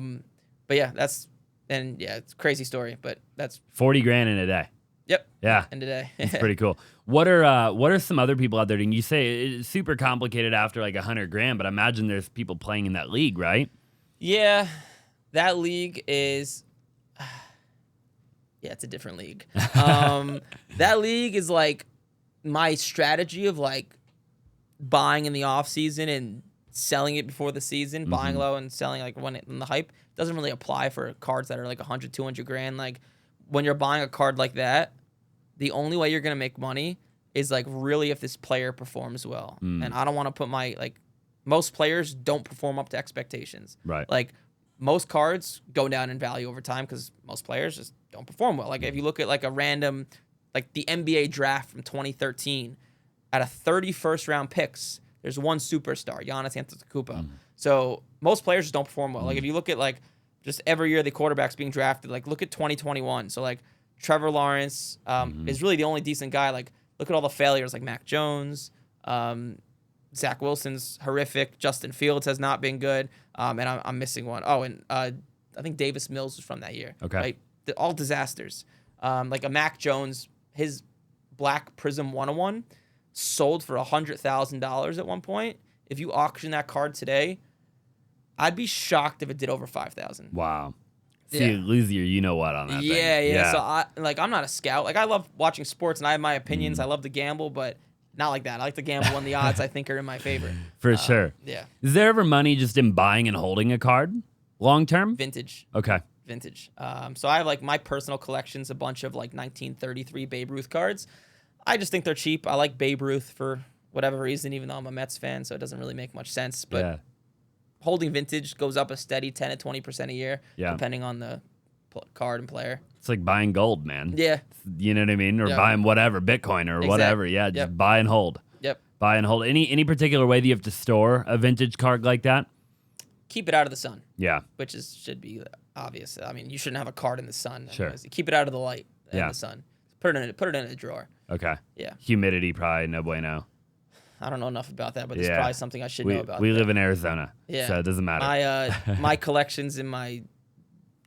But yeah, it's a crazy story. But that's $40,000 in a day. Yep. Yeah. In a day. It's pretty cool. What are some other people out there doing? You say it's super complicated after like $100,000, but I imagine there's people playing in that league, right? Yeah, that league is. Yeah, it's a different league. That league is like my strategy of like buying in the off season and selling it before the season, buying low and selling like when the hype doesn't really apply for cards that are like 100, 200 grand. Like when you're buying a card like that, the only way you're going to make money is like really if this player performs well. And I don't want to put most players don't perform up to expectations. Right. Like most cards go down in value over time because most players just don't perform well. Like if you look at like a random, like the NBA draft from 2013, out of 30 first-round picks, there's one superstar, Giannis Antetokounmpo. So most players just don't perform well. Like if you look at like just every year the quarterback's being drafted, like look at 2021. So like Trevor Lawrence is really the only decent guy. Like look at all the failures like Mac Jones, Zach Wilson's horrific. Justin Fields has not been good. And I'm missing one. Oh, and I think Davis Mills was from that year. Okay. Right? All disasters. Like a Mac Jones, his Black Prism 101 sold for $100,000 at one point. If you auction that card today, I'd be shocked if it did over $5,000. Wow. See, lose your you-know-what on that thing. Yeah. So I'm not a scout. Like I love watching sports and I have my opinions. I love to gamble, but not like that. I like to gamble when the odds I think are in my favor. For sure. Yeah. Is there ever money just in buying and holding a card long term? Vintage. Okay. Vintage. So I have like my personal collection's a bunch of like 1933 Babe Ruth cards. I just think they're cheap. I like Babe Ruth for whatever reason, even though I'm a Mets fan, so it doesn't really make much sense. But holding vintage goes up a steady 10 to 20% a year, depending on the card and player. It's like buying gold, man. Yeah. You know what I mean? Or buying whatever, Bitcoin or whatever. Yeah, just buy and hold. Yep. Buy and hold. Any particular way that you have to store a vintage card like that? Keep it out of the sun. Yeah. Which should be obvious. I mean, you shouldn't have a card in the sun. Sure. Keep it out of the light and the sun. Put it in a drawer. Okay. Yeah. Humidity probably no bueno. I don't know enough about that, but it's probably something I should know about. We live in Arizona, yeah. So it doesn't matter. My collection's in my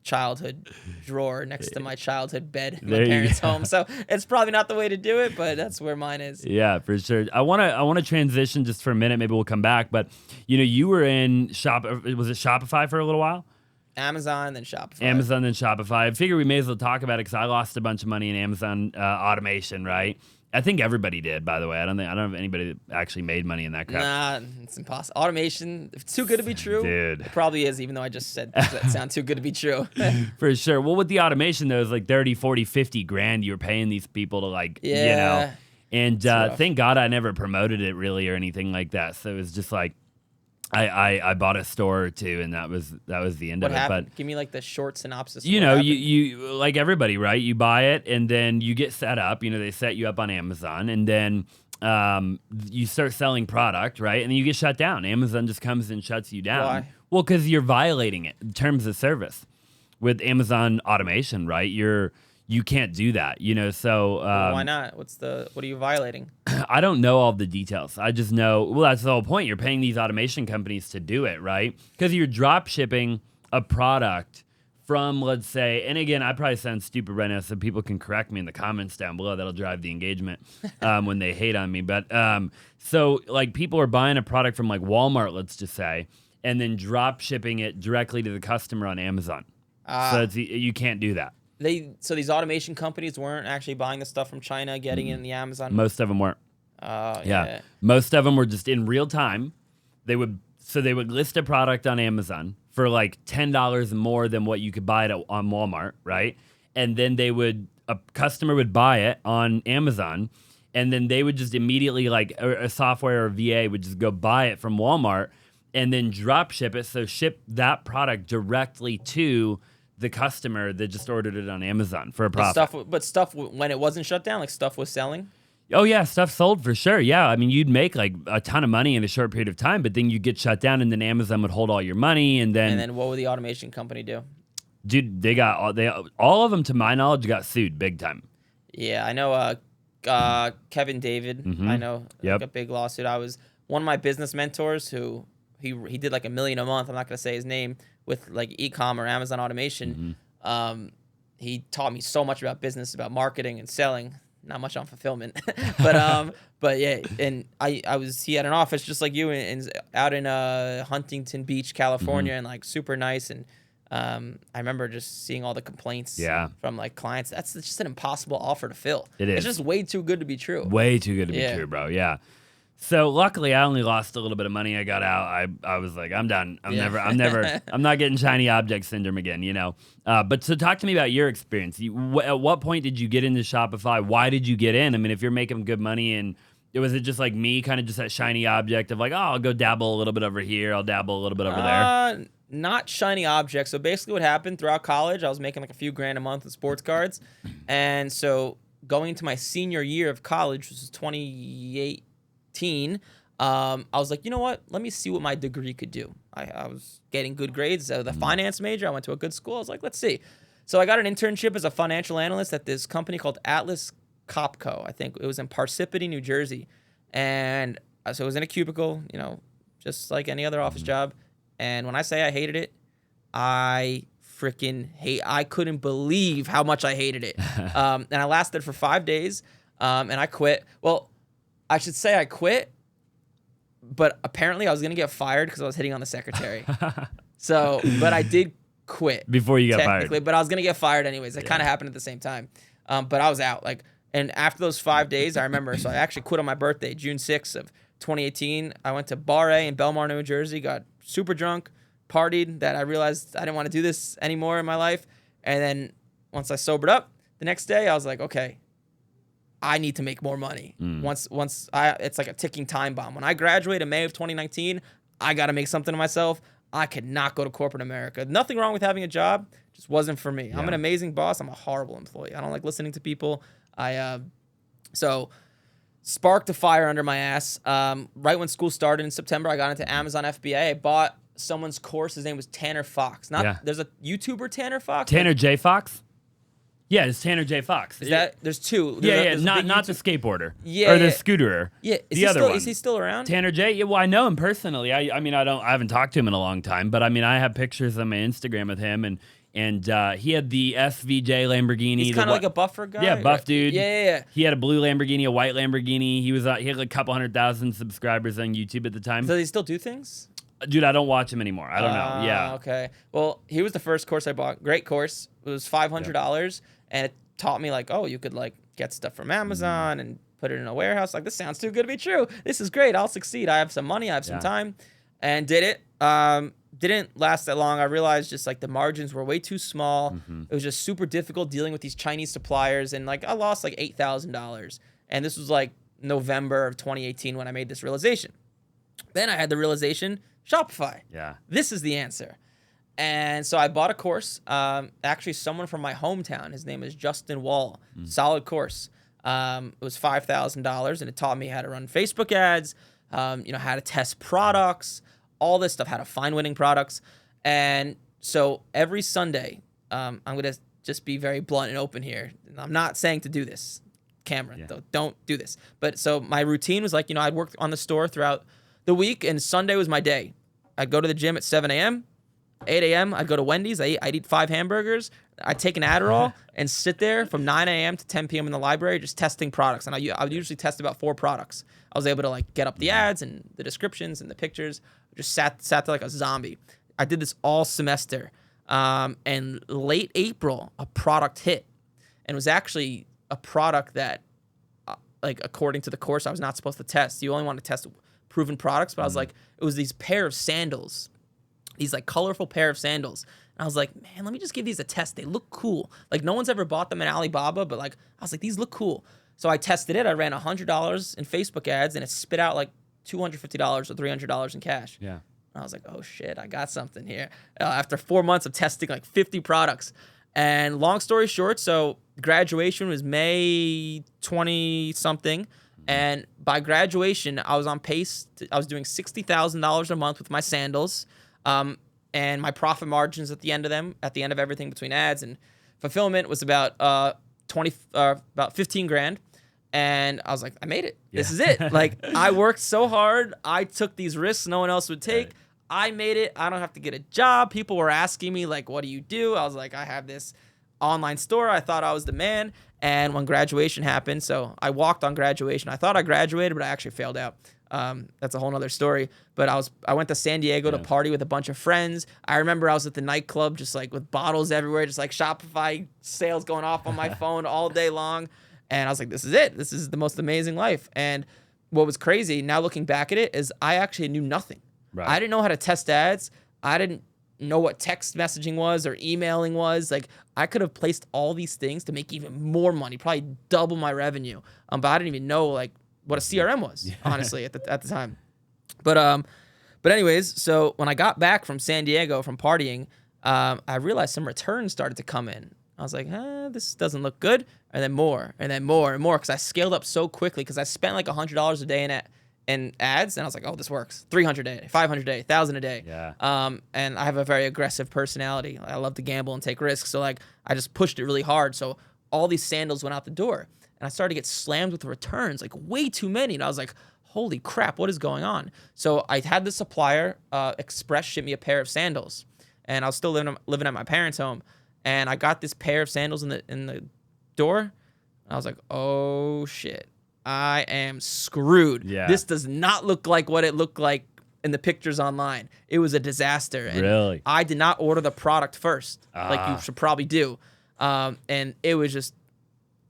childhood drawer next to my childhood bed in my There you parents' go. home. So it's probably not the way to do it, but that's where mine is. Yeah, for sure. I wanna transition just for a minute. Maybe we'll come back. But you were in was it Shopify for a little while? Amazon, then Shopify. Amazon, then Shopify. I figure we may as well talk about it because I lost a bunch of money in Amazon automation, right? I think everybody did, by the way. I don't know if anybody that actually made money in that crap. Nah, it's impossible. Automation, if it's too good to be true, Dude. it probably is, even though I just said that sound too good to be true. For sure. Well, with the automation, though, it's like 30, 40, 50 grand you're paying these people to And thank God I never promoted it really or anything like that. So it was just like, I bought a store or two, and that was the end What of it. happened? But Give me like the short synopsis. you like everybody, right? You buy it, and then you get set up. They set you up on Amazon, and then you start selling product, right? And then you get shut down. Amazon just comes and shuts you down. Why? Well, because you're violating it, terms of service with Amazon automation, right? You can't do that, So why not? What are you violating? I don't know all the details. I just know, well, that's the whole point. You're paying these automation companies to do it, right? Because you're drop shipping a product from, let's say, and again, I probably sound stupid right now, so people can correct me in the comments down below. That'll drive the engagement when they hate on me. But so like people are buying a product from like Walmart, let's just say, and then drop shipping it directly to the customer on Amazon. So you can't do that. So these automation companies weren't actually buying the stuff from China, getting it in the Amazon. Most of them weren't. Yeah. Most of them were just in real time. They would list a product on Amazon for like $10 more than what you could buy it on Walmart, right? And then a customer would buy it on Amazon, and then they would just immediately, like a software or VA would just go buy it from Walmart and then drop ship it. So ship that product directly to the customer that just ordered it on Amazon for a profit. But stuff when it wasn't shut down, like stuff was selling. Oh yeah, stuff sold for sure. Yeah, I mean you'd make like a ton of money in a short period of time, but then you get shut down, and then Amazon would hold all your money, and then what would the automation company do? Dude, all of them, to my knowledge, got sued big time. Yeah, I know. Kevin David, I know, like a big lawsuit. I was one of my business mentors who he did like $1 million a month. I'm not gonna say his name, with like e-com or Amazon automation. He taught me so much about business, about marketing and selling. Not much on fulfillment, but yeah. And he had an office just like you, out in Huntington Beach, California, and like super nice. And I remember just seeing all the complaints from like clients. That's just an impossible offer to fill. It is. It's just way too good to be true. Way too good to be true, bro. Yeah. So luckily, I only lost a little bit of money. I got out. I was like, I'm done. I'm not getting shiny object syndrome again, But so talk to me about your experience. At what point did you get into Shopify? Why did you get in? I mean, if you're making good money, and was it just like me, kind of just that shiny object of like, oh, I'll go dabble a little bit over here. I'll dabble a little bit over there. Not shiny object. So basically what happened throughout college, I was making like a few grand a month with sports cards. And so going into my senior year of college, which was 2018, I was like, you know what? Let me see what my degree could do. I was getting good grades. The finance major, I went to a good school. I was like, let's see. So I got an internship as a financial analyst at this company called Atlas Copco. I think it was in Parsippany, New Jersey. And so it was in a cubicle, just like any other office job. And when I say I hated it, I couldn't believe how much I hated it. And I lasted for 5 days, and I quit. Well, I should say I quit, but apparently I was going to get fired because I was hitting on the secretary. But I did quit. Before you got fired. But I was going to get fired anyways. It kind of happened at the same time. But I was out. And after those 5 days, I remember, so I actually quit on my birthday, June 6th of 2018. I went to Bar A in Belmar, New Jersey, got super drunk, partied, that I realized I didn't want to do this anymore in my life. And then once I sobered up, the next day I was like, okay, I need to make more money. It's like a ticking time bomb. When I graduate in May of 2019, I got to make something of myself. I could not go to corporate America. Nothing wrong with having a job, just wasn't for me. Yeah. I'm an amazing boss. I'm a horrible employee. I don't like listening to people. So sparked a fire under my ass. Right when school started in September, I got into Amazon FBA. I bought someone's course. His name was Tanner Fox. There's a YouTuber, Tanner Fox. Tanner J. Fox? Yeah, it's Tanner J. Fox. There's two. Not the skateboarder. Yeah, or the scooterer. Yeah, the other one. Is he still around? Tanner J. Yeah, well, I know him personally. I haven't talked to him in a long time, but I mean, I have pictures on my Instagram with him, and he had the SVJ Lamborghini. He's kind of like a buffer guy. Yeah, buff dude. Yeah. He had a blue Lamborghini, a white Lamborghini. He had like a couple 100,000 subscribers on YouTube at the time. Does he still do things? Dude, I don't watch him anymore. I don't know. Yeah. Okay. Well, he was the first course I bought. Great course. It was $500, and it taught me like, oh, you could like get stuff from Amazon and put it in a warehouse. Like, this sounds too good to be true. This is great. I'll succeed. I have some money. I have some time, and did it. Didn't last that long. I realized just like the margins were way too small. It was just super difficult dealing with these Chinese suppliers, and like I lost like $8,000. And this was like November of 2018 when I made this realization. Then I had the realization, Shopify. Yeah. This is the answer. And so I bought a course. Actually, someone from my hometown. His name is Justin Wall. Solid course. It was $5,000, and it taught me how to run Facebook ads. How to test products, all this stuff. How to find winning products. And so every Sunday, I'm gonna just be very blunt and open here. I'm not saying to do this, Cameron. Though, don't do this. But so my routine was like, I'd work on the store throughout the week, and Sunday was my day. I'd go to the gym at 7 a.m., 8 a.m., I'd go to Wendy's. I'd eat 5 hamburgers. I'd take an Adderall and sit there from 9 a.m. to 10 p.m. in the library just testing products. And I would usually test about 4 products. I was able to like get up the ads and the descriptions and the pictures. Just sat there like a zombie. I did this all semester. And late April, a product hit. And it was actually a product that, like according to the course, I was not supposed to test. You only want to test proven products. But I was like, it was these pair of sandals. These like colorful pair of sandals. And I was like, man, let me just give these a test. They look cool. Like no one's ever bought them in Alibaba, but like I was like, these look cool. So I tested it. I ran $100 in Facebook ads, and it spit out like $250 or $300 in cash. Yeah. And I was like, oh shit, I got something here. After 4 months of testing like 50 products. And long story short, so graduation was May 20 something. And by graduation, I was on pace. I was doing $60,000 a month with my sandals. And my profit margins at the end of everything between ads and fulfillment was about about 15 grand. And I was like, I made it. Yeah. This is it. Like I worked so hard. I took these risks no one else would take. Right. I made it. I don't have to get a job. People were asking me like, what do you do? I was like, I have this online store. I thought I was the man. And when graduation happened, so I walked on graduation. I thought I graduated, but I actually failed out. That's a whole nother story. But I went to San Diego to party with a bunch of friends. I remember I was at the nightclub just like with bottles everywhere, just like Shopify sales going off on my phone all day long. And I was like, this is it. This is the most amazing life. And what was crazy, now looking back at it, is I actually knew nothing. Right. I didn't know how to test ads. I didn't know what text messaging was or emailing was. Like I could have placed all these things to make even more money, probably double my revenue. But I didn't even know like what a CRM was, honestly, at the time. But anyways, so when I got back from San Diego from partying, I realized some returns started to come in. I was like, this doesn't look good. And then more, and then more and more, because I scaled up so quickly because I spent like $100 a day in ads, and I was like, oh, this works. 300 a day, 500 a day, 1,000 a day. Yeah. And I have a very aggressive personality. I love to gamble and take risks. So like I just pushed it really hard. So all these sandals went out the door. And I started to get slammed with returns, like way too many. And I was like, holy crap, what is going on? So I had the supplier, Express, ship me a pair of sandals. And I was still living at my parents' home. And I got this pair of sandals in the door. And I was like, oh, shit. I am screwed. Yeah. This does not look like what it looked like in the pictures online. It was a disaster. And really? I did not order the product first, like you should probably do. And it was just...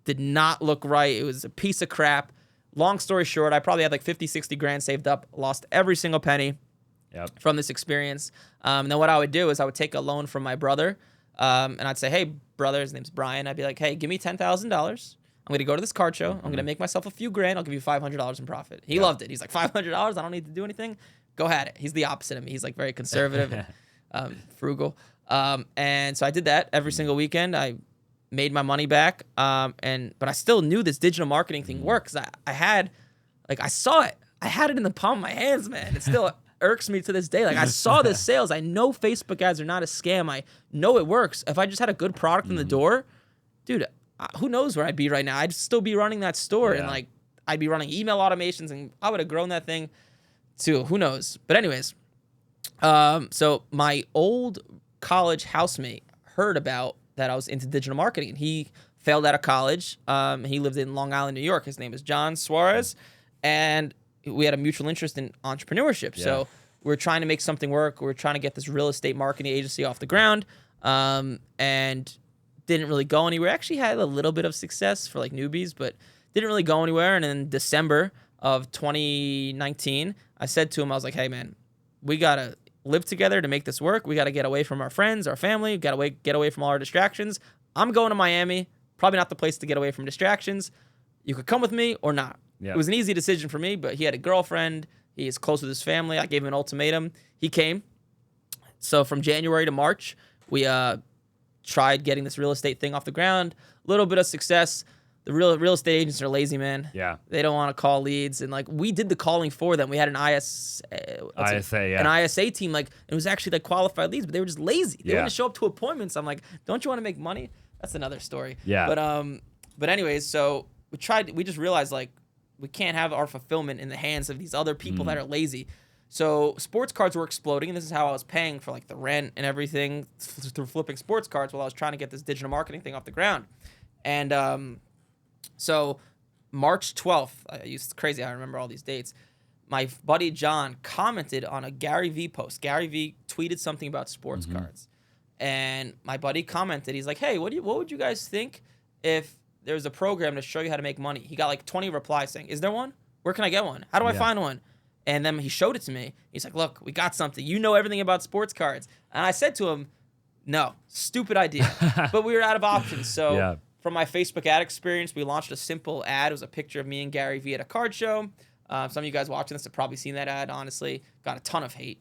did not look right. It was a piece of crap. Long story short, I probably had like 50, 60 grand saved up, lost every single penny from this experience. And then what I would do is I would take a loan from my brother, and I'd say, hey, brother, his name's Brian. I'd be like, hey, give me $10,000. I'm going to go to this card show. I'm going to make myself a few grand. I'll give you $500 in profit. He loved it. He's like, $500? I don't need to do anything. go at it. He's the opposite of me. He's like very conservative and frugal. And so I did that every single weekend. I made my money back. But I still knew this digital marketing thing worked because I saw it. I had it in the palm of my hands, man. It still irks me to this day. Like, I saw the sales. I know Facebook ads are not a scam. I know it works. If I just had a good product in the door, dude, who knows where I'd be right now? I'd still be running that store and like I'd be running email automations and I would have grown that thing too. Who knows? But anyways, so my old college housemate heard about that I was into digital marketing and he failed out of college. He lived in Long Island, New York. His name is John Suarez. And we had a mutual interest in entrepreneurship. Yeah. So we're trying to make something work. We're trying to get this real estate marketing agency off the ground. And didn't really go anywhere. Actually had a little bit of success for like newbies, but didn't really go anywhere. And in December of 2019, I said to him, I was like, hey man, we got to live together to make this work. We got to get away from our friends, our family, get away from all our distractions. I'm going to Miami. Probably not the place to get away from distractions. You could come with me or not. Yep. It was an easy decision for me, but he had a girlfriend. He is close with his family. I gave him an ultimatum. He came. So from January to March, we tried getting this real estate thing off the ground. A little bit of success. The real estate agents are lazy, man. Yeah. They don't want to call leads. And like we did the calling for them. We had an an ISA team. Like it was actually like qualified leads, but they were just lazy. They wouldn't show up to appointments. I'm like, don't you want to make money? That's another story. Yeah. But anyways, so we just realized like we can't have our fulfillment in the hands of these other people that are lazy. So sports cards were exploding, and this is how I was paying for like the rent and everything through flipping sports cards while I was trying to get this digital marketing thing off the ground. And so March 12th, it's crazy how I remember all these dates. My buddy John commented on a Gary Vee post. Gary Vee tweeted something about sports cards. And my buddy commented, he's like, hey, what would you guys think if there was a program to show you how to make money? He got like 20 replies saying, is there one? Where can I get one? How do I find one? And then he showed it to me. He's like, look, we got something. You know everything about sports cards. And I said to him, no, stupid idea. But we were out of options. So from my Facebook ad experience, we launched a simple ad. It was a picture of me and Gary Vee at a card show. Some of you guys watching this have probably seen that ad, honestly. Got a ton of hate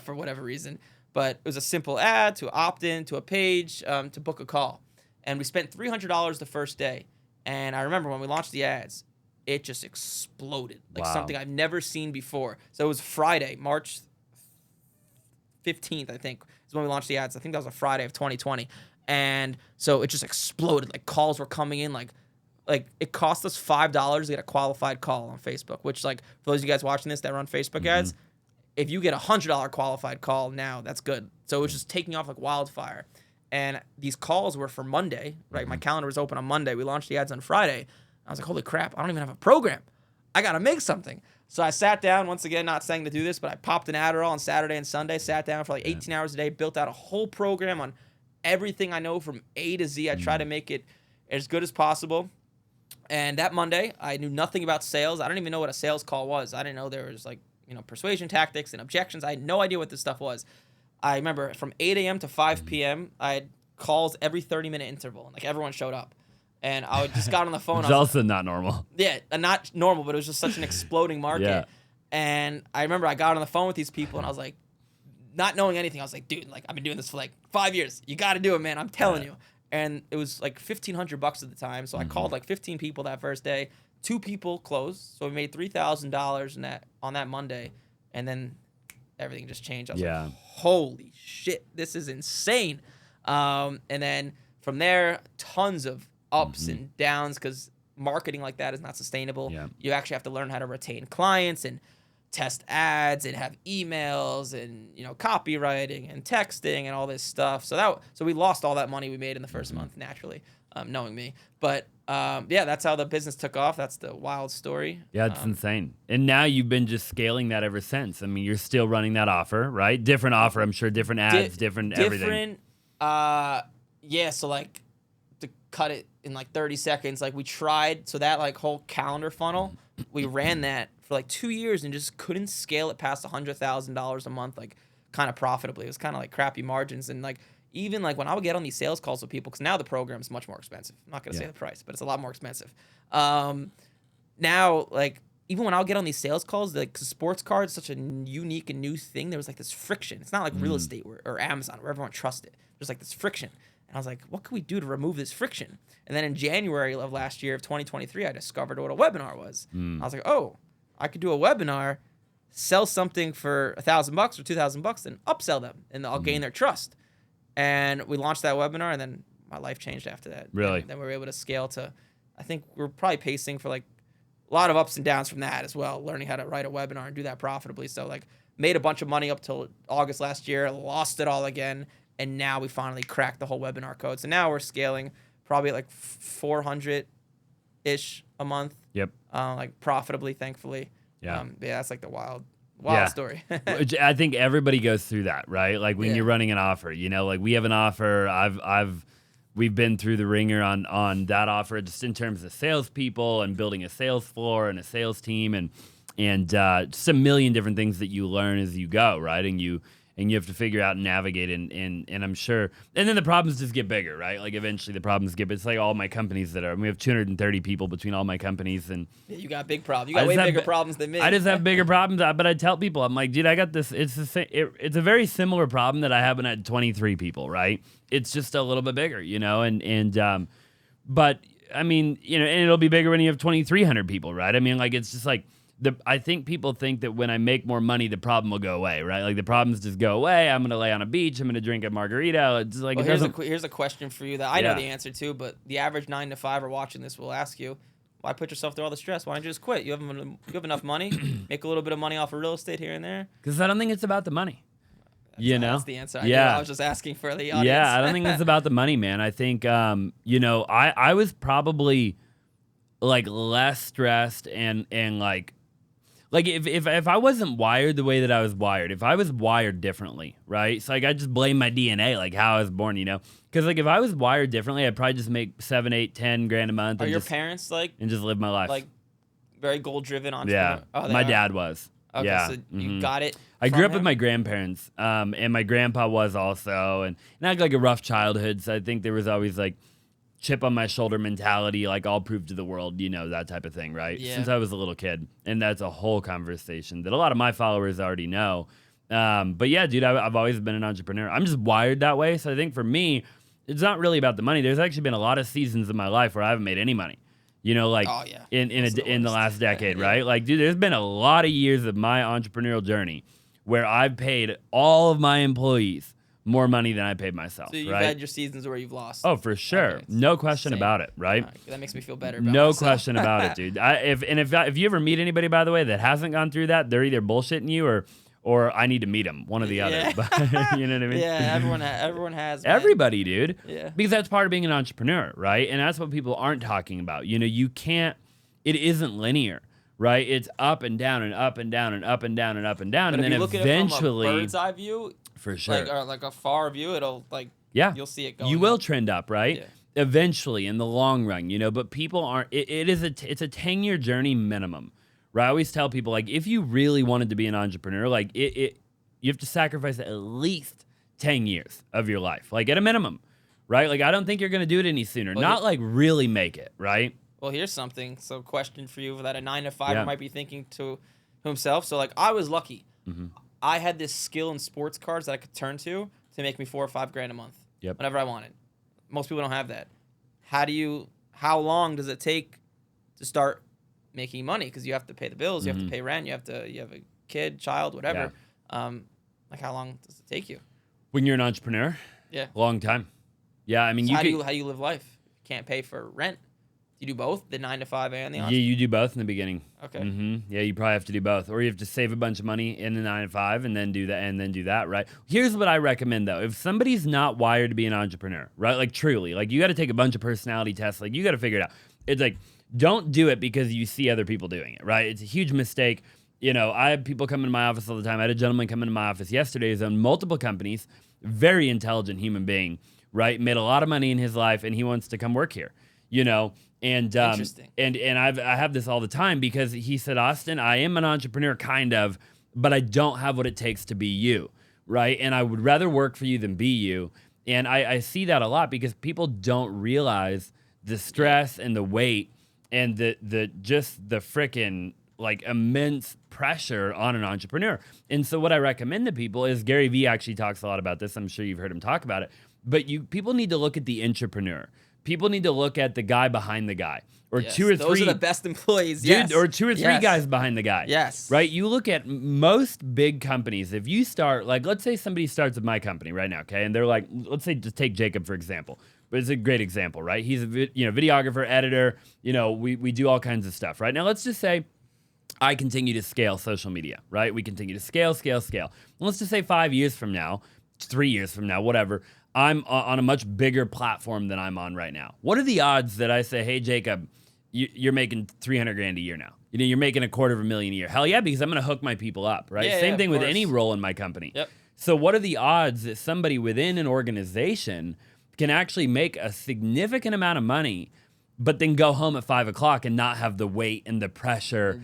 for whatever reason. But it was a simple ad to opt in to a page to book a call. And we spent $300 the first day. And I remember when we launched the ads, it just exploded. Like something I've never seen before. So it was Friday, March 15th, I think, is when we launched the ads. I think that was a Friday of 2020. And so it just exploded. Like calls were coming in. Like it cost us $5 to get a qualified call on Facebook, which like for those of you guys watching this that run Facebook ads, if you get a $100 qualified call now, that's good. So it was just taking off like wildfire. And these calls were for Monday, right? My calendar was open on Monday. We launched the ads on Friday. I was like, holy crap, I don't even have a program. I got to make something. So I sat down, once again, not saying to do this, but I popped an Adderall on Saturday and Sunday, sat down for like 18 hours a day, built out a whole program on everything I know from A to Z. I try to make it as good as possible. And that Monday, I knew nothing about sales. I don't even know what a sales call was. I didn't know there was like, persuasion tactics and objections. I had no idea what this stuff was. I remember from 8 a.m. to 5 p.m., I had calls every 30-minute interval, and like everyone showed up. And I would just got on the phone. It's also not normal. Yeah, not normal, but it was just such an exploding market. Yeah. And I remember I got on the phone with these people, and I was like, not knowing anything, I was like, dude, like I've been doing this for like 5 years. You got to do it, man. I'm telling you. And it was like $1,500 at the time. So I called like 15 people that first day. 2 people closed. So we made $3,000 on that Monday. And then everything just changed. I was like, holy shit, this is insane. And then from there, tons of ups and downs because marketing like that is not sustainable. Yeah. You actually have to learn how to retain clients and test ads and have emails and copywriting and texting and all this stuff. So we lost all that money we made in the first month naturally, knowing me. But that's how the business took off. That's the wild story. Yeah, it's insane. And now you've been just scaling that ever since. I mean, you're still running that offer, right? Different offer, I'm sure, different ads, different everything. So like to cut it in like 30 seconds, like we tried, so that like whole calendar funnel, we ran that for like 2 years and just couldn't scale it past $100,000 a month, like kind of profitably. It was kind of like crappy margins. And like, even like when I would get on these sales calls with people, because now the program is much more expensive. I'm not going to say the price, but it's a lot more expensive. Now, like even when I'll get on these sales calls, like 'cause sports cards, such a unique and new thing, there was like this friction. It's not like real estate or Amazon where everyone trusts it. There's like this friction. And I was like, what can we do to remove this friction? And then in January of last year of 2023, I discovered what a webinar was. I was like, oh, I could do a webinar, sell something for $1,000 or $2,000 and upsell them, and I'll gain their trust. And we launched that webinar, and then my life changed after that. Really? And then we were able to scale to, I think we're probably pacing for like a lot of ups and downs from that as well, learning how to write a webinar and do that profitably. So like made a bunch of money up till August last year, lost it all again, and now we finally cracked the whole webinar code. So now we're scaling probably like 400-ish a month. Yep. Like profitably, thankfully. Yeah. Yeah, that's like the wild story. Which I think everybody goes through that, right? Like when you're running an offer, like we have an offer. We've been through the ringer on that offer, just in terms of salespeople and building a sales floor and a sales team and just a million different things that you learn as you go, right? And you have to figure out and navigate and I'm sure, and then the problems just get bigger, right? Like eventually the problems it's like all my companies we have 230 people between all my companies, and you got big problems. You got way bigger problems than me. I just have bigger problems, but I tell people, I'm like, dude, I got this. It's the same. It's a very similar problem that I had when I had 23 people, right? It's just a little bit bigger, but I mean, and it'll be bigger when you have 2,300 people, right? I mean, like it's just like. I think people think that when I make more money, the problem will go away, right? Like the problems just go away. I'm gonna lay on a beach. I'm gonna drink a margarita. It's like here's a question for you that I know the answer to, but the average 9-to-5er watching this will ask you, why put yourself through all the stress? Why don't you just quit? You have enough money, make a little bit of money off of real estate here and there. Because I don't think it's about the money. That's the answer. I was just asking for the audience. Yeah, I don't think it's about the money, man. I think I was probably like less stressed and like if I wasn't wired the way that I was wired, if I was wired differently, right? So like I just blame my DNA, like how I was born, Because like if I was wired differently, I'd probably just make 7, 8, 10 grand a month. Are your parents and just live my life? Like very goal driven entrepreneur? Yeah, my dad was. Okay, yeah. So you got it. I grew up with my grandparents, and my grandpa was also, and I had like a rough childhood. So I think there was always like chip on my shoulder mentality, like I'll prove to the world, that type of thing, right? Yeah. Since I was a little kid. And that's a whole conversation that a lot of my followers already know. But yeah, dude, I've always been an entrepreneur. I'm just wired that way. So I think for me, it's not really about the money. There's actually been a lot of seasons in my life where I haven't made any money. In the last decade, right? Like, dude, there's been a lot of years of my entrepreneurial journey where I've paid all of my employees more money than I paid myself. So you've right? had your seasons where you've lost. Oh, for sure. Okay, no question about it, right? That makes me feel better about No myself. question about it, dude. If you ever meet anybody, by the way, that hasn't gone through that, they're either bullshitting you or I need to meet them, one or the other. But, you know what I mean? Yeah, everyone has. Man. Everybody, dude. Yeah. Because that's part of being an entrepreneur, right? And that's what people aren't talking about. You can't, it isn't linear, right? It's up and down and up and down and up and down and up and down. But and if then you look eventually. At it from a bird's eye view, for sure. Like a far view, it'll like, you'll see it going. You will trend up, right? Yeah. Eventually in the long run, but people aren't, it's a 10-year journey minimum, right? I always tell people, like, if you really wanted to be an entrepreneur, like you have to sacrifice at least 10 years of your life, like at a minimum, right? Like, I don't think you're going to do it any sooner. Not like really make it, right? Well, here's something. So question for you that a 9-to-5 might be thinking to himself. So like I was lucky. Mm-hmm. I had this skill in sports cards that I could turn to make me $4 or $5 grand a month. Yep. Whenever I wanted. Most people don't have that. How long does it take to start making money? Because you have to pay the bills, you have to pay rent, you have a kid, child, whatever. Yeah. Like how long does it take you? When you're an entrepreneur? Yeah. Long time. Yeah, I mean, so how do you live life? You can't pay for rent. You do both, the 9-to-5 and the entrepreneur? Yeah, you do both in the beginning. Okay. Mm-hmm. Yeah, you probably have to do both, or you have to save a bunch of money in the 9-to-5 and then do that, right? Here's what I recommend though: if somebody's not wired to be an entrepreneur, right, like truly, like you got to take a bunch of personality tests, like you got to figure it out. It's like, don't do it because you see other people doing it, right? It's a huge mistake. I have people come into my office all the time. I had a gentleman come into my office yesterday. He's owned multiple companies, very intelligent human being, right? Made a lot of money in his life, and he wants to come work here. And Interesting. And I have this all the time because he said, Austin, I am an entrepreneur kind of, but I don't have what it takes to be you, right? And I would rather work for you than be you. And I see that a lot because people don't realize the stress and the weight and the frickin' like immense pressure on an entrepreneur. And so what I recommend to people is Gary Vee actually talks a lot about this. I'm sure you've heard him talk about it. But people need to look at the entrepreneur. People need to look at the guy behind the guy, or two or three. Those are the best employees, dude, or two or three guys behind the guy. Yes. Right? You look at most big companies. If you start, like, let's say somebody starts with my company right now, okay? And they're like, let's say, just take Jacob, for example. But it's a great example, right? He's a videographer, editor. We do all kinds of stuff, right? Now, let's just say I continue to scale social media, right? We continue to scale. Let's just say 5 years from now, 3 years from now, whatever, I'm on a much bigger platform than I'm on right now. What are the odds that I say, hey, Jacob, you're making $300,000 a year now? You're making $250,000 a year. Hell yeah, because I'm going to hook my people up, right? Same thing with any role in my company. Yep. So what are the odds that somebody within an organization can actually make a significant amount of money, but then go home at 5 o'clock and not have the weight and the pressure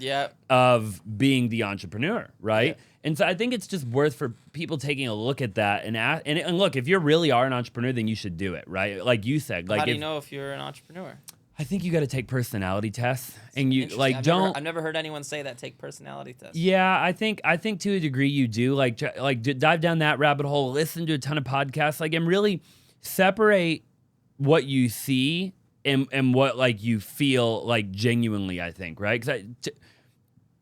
of being the entrepreneur, right? Yep. And so I think it's just worth for people taking a look at that and look, if you really are an entrepreneur, then you should do it, right? Like you said, like how do you know if you're an entrepreneur? I think you got to take don't. I've never heard anyone say that. Take personality tests. Yeah, I think to a degree you do. Like dive down that rabbit hole. Listen to a ton of podcasts. Like, and really separate what you see and what like you feel like genuinely. I think, right? Because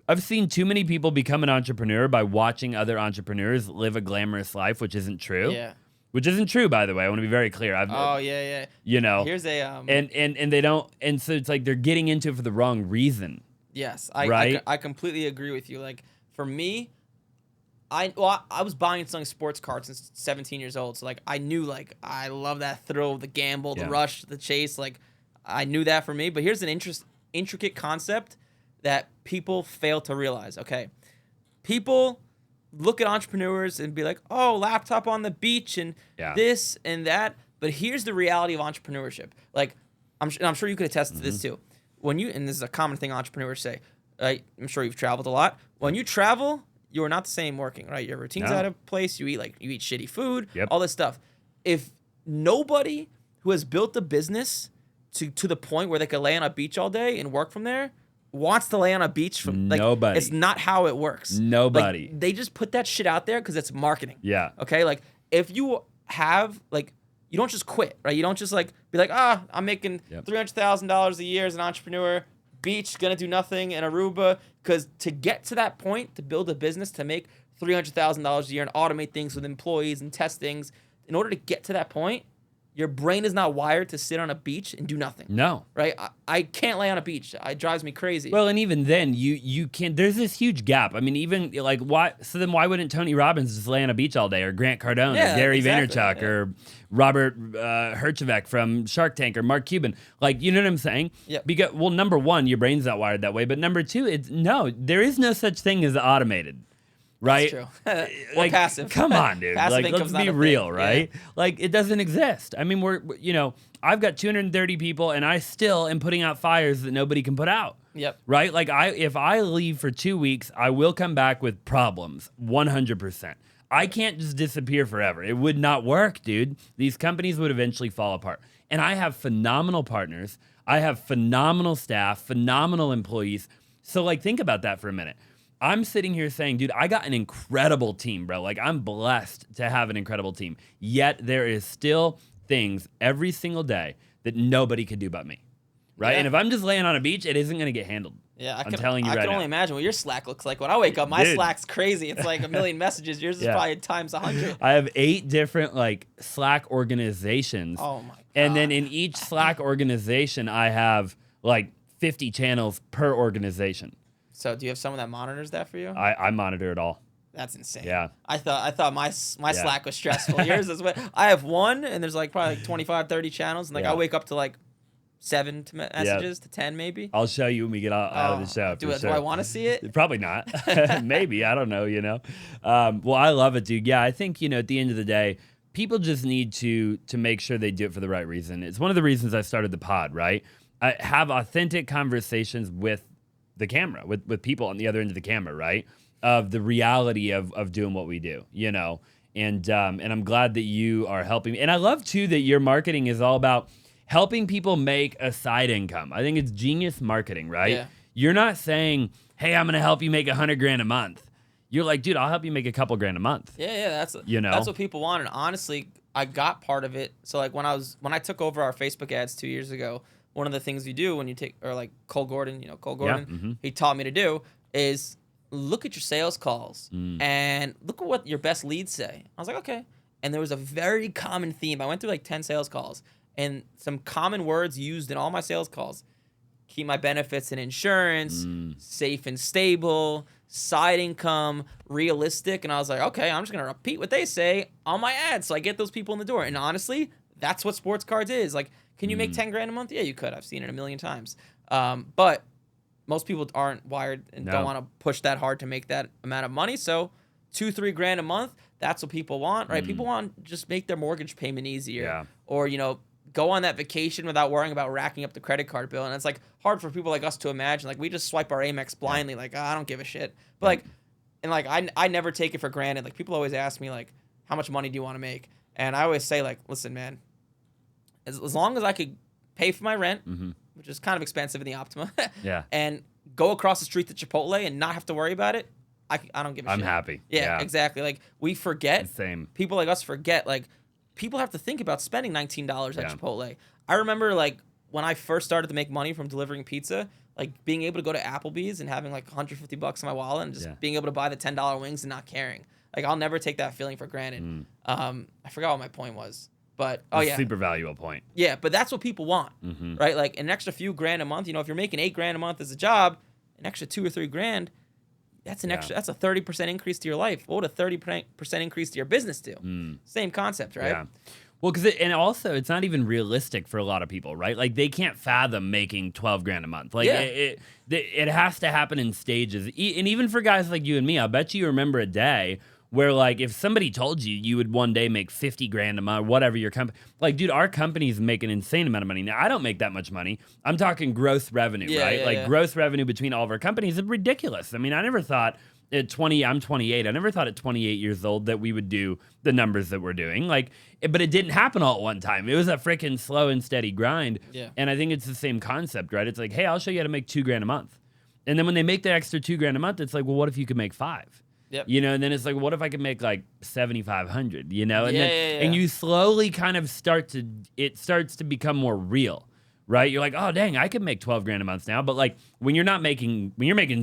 I've seen too many people become an entrepreneur by watching other entrepreneurs live a glamorous life, which isn't true. Yeah. Which isn't true, by the way. I want to be very clear. Here's a and they don't, and so it's like they're getting into it for the wrong reason. Yes, I completely agree with you. Like for me, I was buying and selling sports cards since 17 years old. So like I knew like I love that thrill, the gamble, the rush, the chase. Like I knew that for me. But here's an intricate concept that people fail to realize. Okay, people look at entrepreneurs and be like, oh, laptop on the beach and this and that. But here's the reality of entrepreneurship. Like, I'm sure you could attest to this too. And this is a common thing entrepreneurs say, I'm sure you've traveled a lot. When you travel, you are not the same working, right? Your routine's out of place. You eat shitty food, all this stuff. If nobody who has built a business to the point where they could lay on a beach all day and work from there wants to lay on a beach from like nobody. It's not how it works. Nobody. Like, they just put that shit out there because it's marketing. Yeah. Okay. Like if you have like you don't just quit, right? You don't just like be like, I'm making $300,000 a year as an entrepreneur. Beach, gonna do nothing in Aruba. Because to get to that point, to build a business, to make $300,000 a year and automate things with employees and test things, in order to get to that point, your brain is not wired to sit on a beach and do nothing. No. Right? I can't lay on a beach. It drives me crazy. Well, and even then, you can't. There's this huge gap. I mean, even like why? So then, why wouldn't Tony Robbins just lay on a beach all day, or Grant Cardone, or Gary Vaynerchuk, or Robert Herjavec from Shark Tank, or Mark Cuban? Like, you know what I'm saying? Yeah. Because number one, your brain's not wired that way. But number two, there is no such thing as automated. Right? That's true. Like, passive. Come on, dude. Passive like, let's be real, right? Yeah. Like, it doesn't exist. I mean, I've got 230 people, and I still am putting out fires that nobody can put out. Yep. Right? Like, if I leave for 2 weeks, I will come back with problems, 100%. I can't just disappear forever. It would not work, dude. These companies would eventually fall apart. And I have phenomenal partners. I have phenomenal staff, phenomenal employees. So, like, think about that for a minute. I'm sitting here saying, dude, I got an incredible team, bro. Like, I'm blessed to have an incredible team. Yet there is still things every single day that nobody could do but me, right? Yeah. And if I'm just laying on a beach, it isn't going to get handled. Yeah, I'm telling you right now. I can only imagine what your Slack looks like. When I wake up, my Slack's crazy. It's like a million messages. Yours is probably times 100. I have 8 different like Slack organizations. Oh my God. And then in each Slack organization, I have like 50 channels per organization. So do you have someone that monitors that for you? I monitor it all. That's insane. Yeah. I thought my Slack was stressful. Yours is what I have one, and there's like probably like 25, 30 channels, and like I wake up to like 7 messages to 10 maybe. I'll show you when we get out of the show. Do I want to see it? Probably not. Maybe. I don't know, Well, I love it, dude. Yeah, I think, at the end of the day, people just need to make sure they do it for the right reason. It's one of the reasons I started the pod, right? I have authentic conversations with the camera, with people on the other end of the camera, right? Of the reality of doing what we do, And I'm glad that you are helping me. And I love, too, that your marketing is all about helping people make a side income. I think it's genius marketing, right? Yeah. You're not saying, hey, I'm going to help you make $100,000 a month. You're like, dude, I'll help you make a couple grand a month. Yeah, that's what people want. And honestly, I got part of it. So like when I took over our Facebook ads 2 years ago, one of the things you do when you take, or like Cole Gordon, he taught me to do is look at your sales calls and look at what your best leads say. I was like, okay. And there was a very common theme. I went through like 10 sales calls, and some common words used in all my sales calls: keep my benefits and insurance, safe and stable, side income, realistic. And I was like, okay, I'm just going to repeat what they say on my ads so I get those people in the door. And honestly, that's what sports cards is. Like, can you make 10 grand a month? Yeah, you could. I've seen it a million times. But most people aren't wired and don't want to push that hard to make that amount of money. So 2-3 grand a month, that's what people want, right? People want to just make their mortgage payment easier, or, go on that vacation without worrying about racking up the credit card bill. And it's like hard for people like us to imagine. Like, we just swipe our Amex blindly, like, I don't give a shit. But I never take it for granted. Like, people always ask me, like, how much money do you want to make? And I always say, like, listen, man, as long as I could pay for my rent, which is kind of expensive in the Optima, and go across the street to Chipotle and not have to worry about it, I don't give a shit. I'm happy. Yeah, exactly. Like, we forget. Same. People like us forget, like, people have to think about spending $19 at Chipotle. I remember, like, when I first started to make money from delivering pizza, like, being able to go to Applebee's and having, like, $150 in my wallet and just being able to buy the $10 wings and not caring. Like, I'll never take that feeling for granted. I forgot what my point was. But, super valuable point. Yeah, but that's what people want, right? Like, an extra few grand a month. If you're making $8 grand a month as a job, an extra 2 or 3 grand, that's an extra. That's a 30% increase to your life. What would a 30% increase to your business do? Same concept, right? Yeah. Well, and also it's not even realistic for a lot of people, right? Like, they can't fathom making 12 grand a month. Like, it has to happen in stages. And even for guys like you and me, I bet you remember a day where, like, if somebody told you you would one day make 50 grand a month, whatever your company, like, dude, our companies make an insane amount of money. Now, I don't make that much money. I'm talking gross revenue, right? Gross revenue between all of our companies is ridiculous. I mean, I never thought I'm 28. I never thought at 28 years old that we would do the numbers that we're doing. Like, but it didn't happen all at one time. It was a freaking slow and steady grind. Yeah. And I think it's the same concept, right? It's like, hey, I'll show you how to make 2 grand a month. And then when they make that extra 2 grand a month, it's like, well, what if you could make 5? Yep. And then it's like, what if I could make like 7,500, and you slowly kind of it starts to become more real, right? You're like, oh, dang, I could make 12 grand a month now. But like, when you're making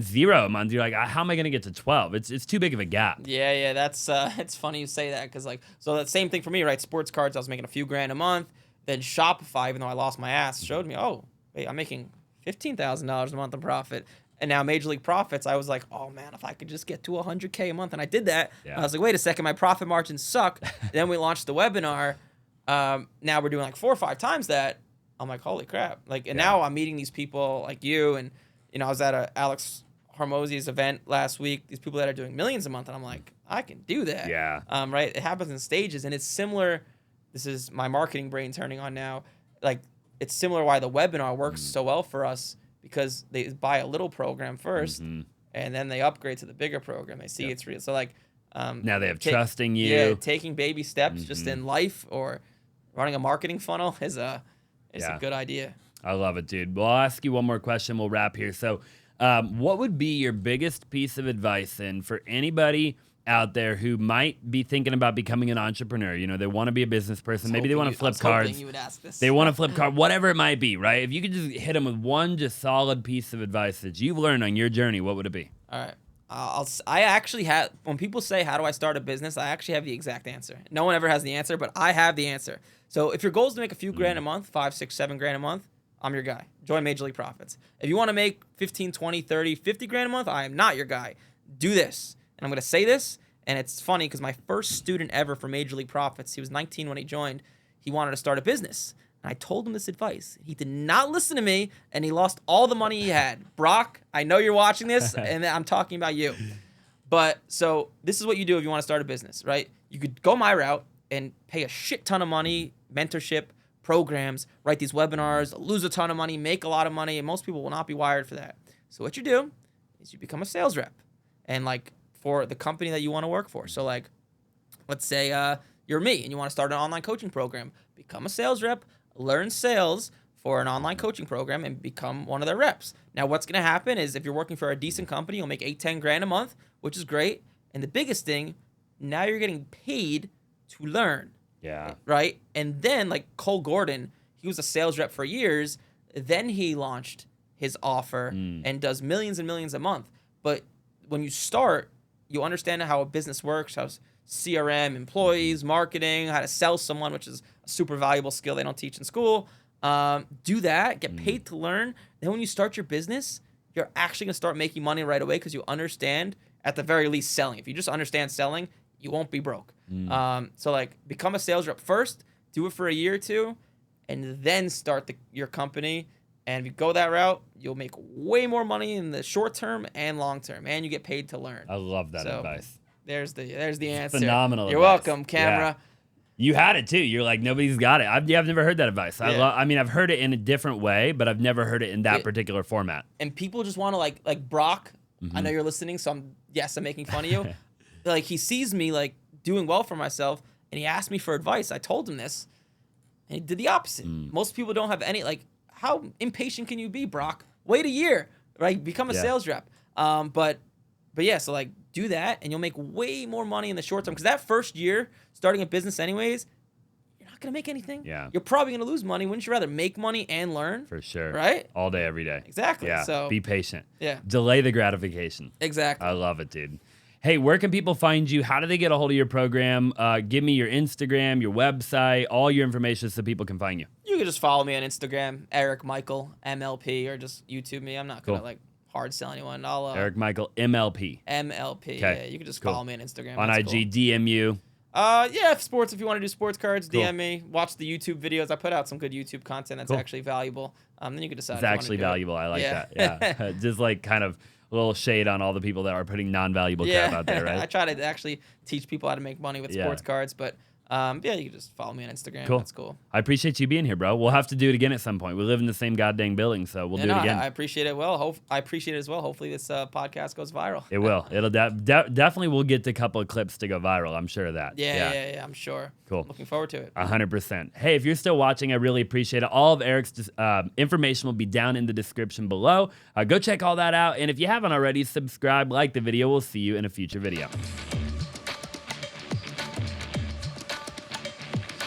0 a month, you're like, how am I going to get to 12? It's too big of a gap. Yeah. That's, it's funny you say that. Cause like, so that same thing for me, right? Sports cards, I was making a few grand a month. Then Shopify, even though I lost my ass, showed me, oh, wait, I'm making $15,000 a month in profit. And now Major League Profits, I was like, oh, man, if I could just get to $100K a month. And I did that. I was like, wait a second, my profit margins suck. Then we launched the webinar. Now we're doing like 4 or 5 times that. I'm like, holy crap. Like, and now I'm meeting these people like you. And, I was at Alex Hormozy's event last week. These people that are doing millions a month. And I'm like, I can do that. Yeah. Right. It happens in stages. And it's similar. This is my marketing brain turning on now. Like, it's similar why the webinar works so well for us. Because they buy a little program first, and then they upgrade to the bigger program. They see it's real. So like, now they have trusting you. Yeah, taking baby steps just in life or running a marketing funnel is a good idea. I love it, dude. Well, I'll ask you one more question. We'll wrap here. So, what would be your biggest piece of advice then for anybody out there who might be thinking about becoming an entrepreneur? They want to be a business person. Maybe they want to flip cards. You would ask this. They want to flip cards, whatever it might be, right? If you could just hit them with one just solid piece of advice that you've learned on your journey, what would it be? All right. I actually have, when people say, how do I start a business? I actually have the exact answer. No one ever has the answer, but I have the answer. So if your goal is to make a few grand a month, 5, 6, 7 grand a month, I'm your guy. Join Major League Profits. If you want to make 15, 20, 30, 50 grand a month, I am not your guy. Do this. And I'm going to say this. And it's funny because my first student ever for Major League Profits, he was 19 when he joined, he wanted to start a business. And I told him this advice. He did not listen to me, and he lost all the money he had. Brock, I know you're watching this, and I'm talking about you. But so this is what you do if you want to start a business, right? You could go my route and pay a shit ton of money, mentorship, programs, write these webinars, lose a ton of money, make a lot of money, and most people will not be wired for that. So what you do is you become a sales rep. And like, for the company that you want to work for. So like, let's say you're me and you want to start an online coaching program. Become a sales rep, learn sales for an online coaching program and become one of their reps. Now, what's going to happen is if you're working for a decent company, you'll make 8-10 grand a month, which is great. And the biggest thing, now you're getting paid to learn. Yeah. Right? And then like Cole Gordon, he was a sales rep for years. Then he launched his offer and does millions and millions a month. But when you start, you understand how a business works, how CRM, employees, marketing, how to sell someone, which is a super valuable skill they don't teach in school. Do that, get paid to learn. Then when you start your business, you're actually gonna start making money right away because you understand, at the very least, selling. If you just understand selling, you won't be broke. So like become a sales rep first, do it for a year or two, and then start your company. And if you go that route, you'll make way more money in the short term and long term, and you get paid to learn. I love that advice. There's the answer. Phenomenal. You're advice. welcome, camera. Yeah. You had it too. You're like, nobody's got it. I've never heard that advice. Yeah. I mean, I've heard it in a different way, but I've never heard it in that particular format. And people just want to like Brock. I know you're listening, so I'm making fun of you. Like he sees me like doing well for myself, and he asked me for advice. I told him this, and he did the opposite. Most people don't have any like. How impatient can you be, Brock? Wait a year, right? Become a sales rep. But yeah, so like do that, and you'll make way more money in the short term. Because that first year starting a business, anyways, you're not gonna make anything. Yeah, you're probably gonna lose money. Wouldn't you rather make money and learn? For sure. Right? All day, every day. Exactly. Yeah. So be patient. Yeah. Delay the gratification. Exactly. I love it, dude. Hey, where can people find you? How do they get a hold of your program? Give me your Instagram, your website, all your information so people can find you. You can just follow me on Instagram, Eric Michael MLP, or just YouTube me. I'm not gonna like hard sell anyone. I'll Eric Michael MLP. MLP. Yeah, you can just follow me on Instagram. On That's IG, DM you. If you want to do sports cards, DM me. Watch the YouTube videos. I put out some good YouTube content that's actually valuable. Then you can decide. It's actually valuable. I like that. Yeah. Just like kind of a little shade on all the people that are putting non-valuable crap out there, right? I try to actually teach people how to make money with sports cards, but you can just follow me on Instagram. Cool. That's cool. I appreciate you being here, bro. We'll have to do it again at some point. We live in the same goddamn building, so we'll do it again. I appreciate it. I appreciate it as well. Hopefully this podcast goes viral. It will. It'll definitely will get a couple of clips to go viral. I'm sure of that. Yeah, I'm sure. Cool. Looking forward to it. 100%. Hey, if you're still watching, I really appreciate it. All of Eric's information will be down in the description below. Go check all that out. And if you haven't already, subscribe, like the video. We'll see you in a future video.